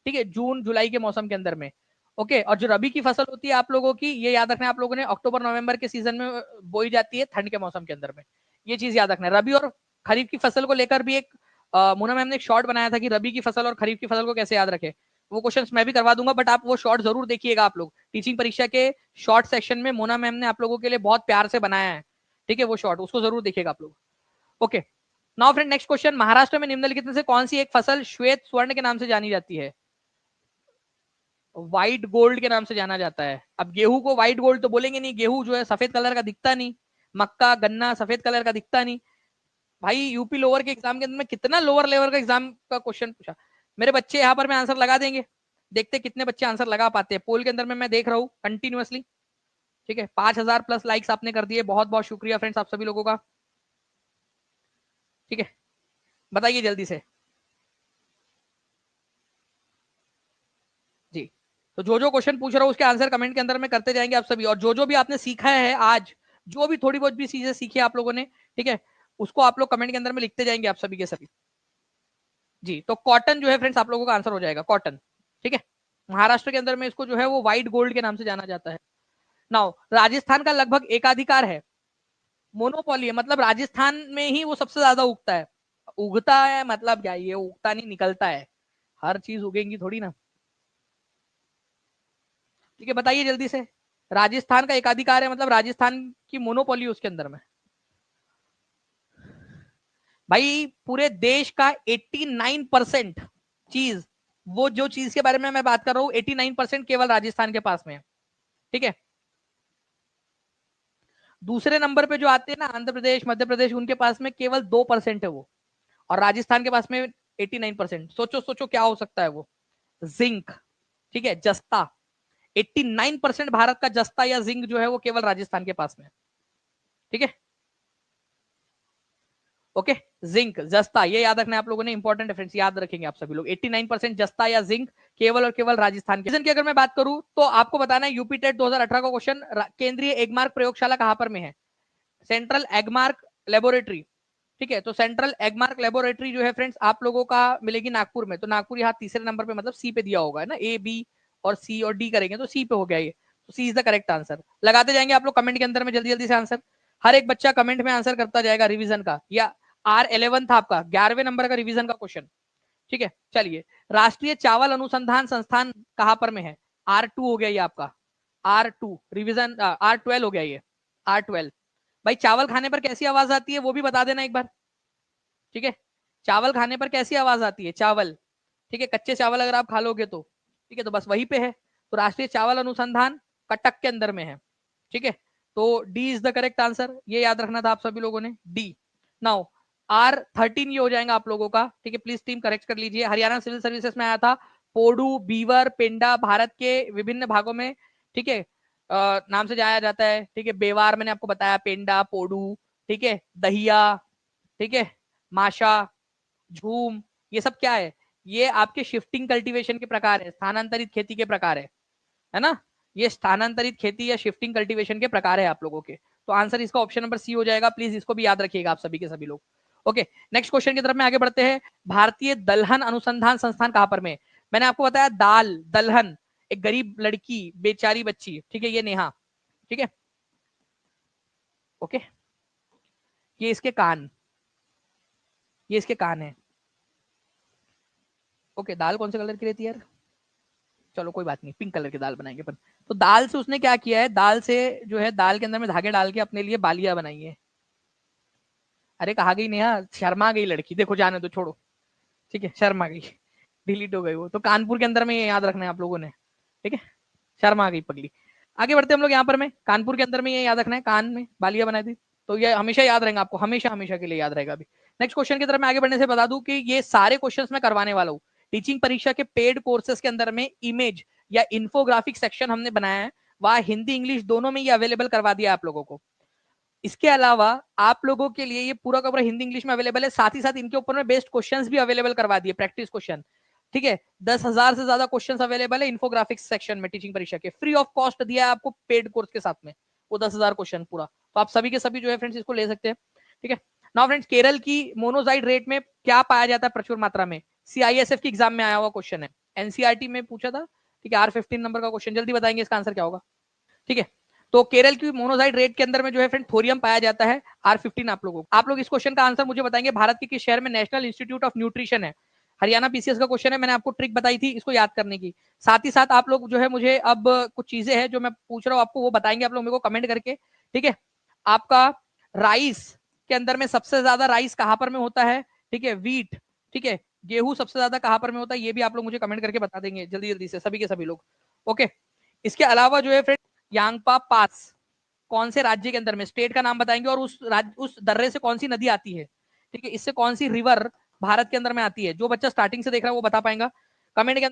ठीक है, जून जुलाई के मौसम के अंदर में। ओके, और जो रबी की फसल होती है आप लोगों की, ये याद रखना है आप लोगों ने, अक्टूबर नवंबर के सीजन में बोई जाती है, ठंड के मौसम के अंदर में। ये चीज याद रखना है। रबी और खरीफ की फसल को लेकर भी एक मोना मैम ने एक शॉर्ट बनाया था कि रबी की फसल और खरीफ की फसल को कैसे याद रखे। वो क्वेश्चंस मैं भी करवा दूंगा, बट आप वो शॉर्ट जरूर देखिएगा आप लोग। टीचिंग परीक्षा के शॉर्ट सेक्शन में मोना मैम ने आप लोगों के लिए बहुत प्यार से बनाया है, ठीक है, वो शॉर्ट, उसको जरूर देखिएगा आप लोग। Okay, now friend next question, Maharashtra में निम्नलिखित में से कौन सी एक फसल श्वेत स्वर्ण के नाम से जानी जाती है? व्हाइट गोल्ड के नाम से जाना जाता है। अब गेहूं को व्हाइट गोल्ड तो बोलेंगे नहीं, गेहूं जो है सफेद कलर का दिखता नहीं, मक्का गन्ना सफेद कलर का दिखता नहीं। भाई यूपी लोअर के एग्जाम के अंदर में कितना लोअर लेवल का एग्जाम का क्वेश्चन पूछा। मेरे बच्चे यहाँ पर मैं आंसर लगा देंगे, देखते कितने बच्चे आंसर लगा पाते हैं। पोल के अंदर में मैं देख रहा हूँ कंटिन्यूअसली, ठीक है। 5000 प्लस लाइक्स आपने कर दिए, बहुत बहुत शुक्रिया फ्रेंड्स आप सभी लोगों का, ठीक है। बताइए जल्दी से जी। तो जो जो क्वेश्चन पूछ रहा हूँ उसके आंसर कमेंट के अंदर में करते जाएंगे आप सभी। और जो जो भी आपने सीखा है आज, जो भी थोड़ी बहुत भी चीजें सीखी आप लोगों ने, ठीक है, उसको आप लोग कमेंट के अंदर में लिखते जाएंगे आप सभी के सभी जी। तो कॉटन जो है फ्रेंड्स आप लोगों का आंसर हो जाएगा, कॉटन, ठीक है। महाराष्ट्र के अंदर में इसको जो है वो व्हाइट गोल्ड के नाम से जाना जाता है। नाउ राजस्थान का लगभग एकाधिकार है, मोनोपोली है, मतलब राजस्थान में ही वो सबसे ज्यादा उगता है। उगता है मतलब क्या, ये उगता नहीं निकलता है, हर चीज उगेंगी थोड़ी ना, ठीक है। बताइए जल्दी से, राजस्थान का एकाधिकार है मतलब राजस्थान की मोनोपोली उसके अंदर में। भाई पूरे देश का 89% चीज, वो जो चीज के बारे में मैं बात कर रहा हूं 89% केवल राजस्थान के पास में है, ठीक है। दूसरे नंबर पे जो आते हैं ना आंध्र प्रदेश मध्य प्रदेश, उनके पास में केवल 2% है वो, और राजस्थान के पास में 89%। सोचो सोचो क्या हो सकता है वो, जिंक, ठीक है, जस्ता। 89% भारत का जस्ता या जिंक जो है वो केवल राजस्थान के पास में है, ठीक है। ओके, जिंक जस्ता ये याद रखना है आप लोगों ने, इंपॉर्टेंट रेफरेंस याद रखेंगे आप सभी लोग। 89% जस्ता या जिंक केवल और केवल राजस्थान के। की अगर मैं बात करूं तो आपको बताना है यूपी टेट 2018 का क्वेश्चन, केंद्रीय एगमार्क प्रयोगशाला कहां पर में है? सेंट्रल एगमार्क लेबोरेटरी, ठीक है। तो सेंट्रल एगमार्क लेबोरेटरी जो है फ्रेंड्स आप लोगों का मिलेगी नागपुर में। तो नागपुर यहाँ तीसरे नंबर पे, मतलब सी पे दिया होगा है ना, ए बी और सी और डी करेंगे तो सी पे हो गया ये। तो सी इज द करेक्ट आंसर। लगाते जाएंगे आप लोग कमेंट के अंदर में जल्दी जल्दी से आंसर, हर एक बच्चा कमेंट में आंसर करता जाएगा रिवीजन का। या R11 था आपका 11वें नंबर का रिवीजन का क्वेश्चन, ठीक है। चलिए, राष्ट्रीय चावल अनुसंधान संस्थान कहां पर में है? R2 हो गया ये आपका, R2 रिवीजन, R12 हो गया ये, R12। भाई चावल खाने पर कैसी आवाज आती है वो भी बता देना एक बार, ठीक है। चावल खाने पर कैसी आवाज आती है, चावल, ठीक है, कच्चे चावल अगर आप खा लोगे तो, ठीक है, तो बस वहीं पे है। तो राष्ट्रीय चावल अनुसंधान कटक के अंदर में है, ठीक है। तो D is the correct answer, ये याद रखना था आप सभी लोगों ने, डी। नाउ R13 ये हो जाएगा आप लोगों का, ठीक है। प्लीज टीम करेक्ट कर लीजिए। हरियाणा सिविल सर्विसेज में आया था, पोडू बीवर पेंडा भारत के विभिन्न भागों में, ठीक है, नाम से जाया जाता है, ठीक है। बेवार मैंने आपको बताया, पेंडा पोडू, ठीक है, दहिया, ठीक है, माशा, झूम, ये सब क्या है? ये आपके शिफ्टिंग कल्टीवेशन के प्रकार है, स्थानांतरित खेती के प्रकार है ना। ये स्थानांतरित खेती या शिफ्टिंग कल्टीवेशन के प्रकार है आप लोगों के। तो आंसर इसका ऑप्शन नंबर सी हो जाएगा, प्लीज इसको भी याद रखिएगा आप सभी के सभी लोग। ओके, नेक्स्ट क्वेश्चन की तरफ में आगे बढ़ते हैं। भारतीय दलहन अनुसंधान संस्थान कहां पर में? मैंने आपको बताया दाल दलहन, एक गरीब लड़की बेचारी बच्ची, ठीक है, ये नेहा, ठीक है। ओके, ये इसके कान, ये इसके कान है। ओके, दाल कौन से कलर की रहती है यार? चलो कोई बात नहीं, पिंक कलर की दाल बनाएंगे अपन। तो दाल से उसने क्या किया है, दाल से जो है दाल के अंदर में धागे डाल के अपने लिए बालियां बनाई है। अरे कहा गई नेहा, शर्मा गई लड़की, देखो जाने दो छोड़ो, ठीक है, शर्मा गई, डिलीट हो गई वो। तो कानपुर के अंदर में ये याद रखना है आप लोगों ने, ठीक है, शर्मा गई पगली। आगे बढ़ते हम लोग यहाँ पर में, कानपुर के अंदर में ये याद रखना है, कान में बालियां बनाई थी। तो ये हमेशा याद रहेगा आपको, हमेशा हमेशा के लिए याद रहेगा। अभी नेक्स्ट क्वेश्चन की तरफ मैं आगे बढ़ने से बता दूं कि ये सारे क्वेश्चन मैं करवाने वाला हूँ टीचिंग परीक्षा के पेड कोर्सेज के अंदर में। इमेज या इन्फोग्राफिक सेक्शन हमने बनाया है, वह हिंदी इंग्लिश दोनों में ये अवेलेबल करवा दिया आप लोगों को। इसके अलावा आप लोगों के लिए ये पूरा का पूरा हिंदी इंग्लिश में अवेलेबल है, साथ ही साथ इनके ऊपर में बेस्ड क्वेश्चंस भी अवेलेबल करवा दिए, प्रैक्टिस क्वेश्चन। ठीक है, 10,000 से ज्यादा क्वेश्चन अवेलेबल है इन्फोग्राफिक्स सेक्शन में टीचिंग परीक्षा के, फ्री ऑफ कॉस्ट दिया है आपको पेड कोर्स के साथ में, वो 10,000 क्वेश्चन पूरा। तो आप सभी के सभी जो है फ्रेंड्स इसको ले सकते हैं। ठीक है, नाउ फ्रेंड्स केरल की मोनोजाइट रेट में क्या पाया जाता है प्रचुर मात्रा में, सीआईएसएफ की एग्जाम में आया हुआ क्वेश्चन है, एनसीईआरटी में पूछा था। ठीक है, R15 नंबर का क्वेश्चन, जल्दी बताएंगे इसका आंसर क्या होगा। ठीक है, तो केरल की मोनोजाइट रेट के अंदर में जो है फ्रेंड थोरियम पाया जाता है, R15 आप लोग इस क्वेश्चन का आंसर मुझे बताएंगे, भारत के किस शहर में नेशनल इंस्टीट्यूट ऑफ न्यूट्रिशन है। हरियाणा पीसीएस का क्वेश्चन है, मैंने आपको ट्रिक बताई थी इसको याद करने की। साथ ही साथ आप लोग जो है मुझे अब कुछ चीजें हैं जो मैं पूछ रहा हूँ आपको, वो बताएंगे आप लोग मेरे को कमेंट करके। ठीक है, आपका राइस के अंदर में सबसे ज्यादा राइस कहां पर में होता है, ठीक है, व्हीट, ठीक है, गेहूं सबसे ज्यादा कहां पर में होता है, ये भी आप लोग मुझे कमेंट करके बता देंगे जल्दी जल्दी से सभी के सभी लोग। ओके, इसके अलावा जो है फ्रेंड यांगपा पास कौन से राज्य के अंदर में, स्टेट का नाम बताएंगे, और उस दर्रे से कौन सी नदी आती है। ठीक है, इससे कौन सी रिवर भारत के अंदर में आती है, जो बच्चा स्टार्टिंग से देख रहा है वो बता पाएगा कमेंट के अंदर।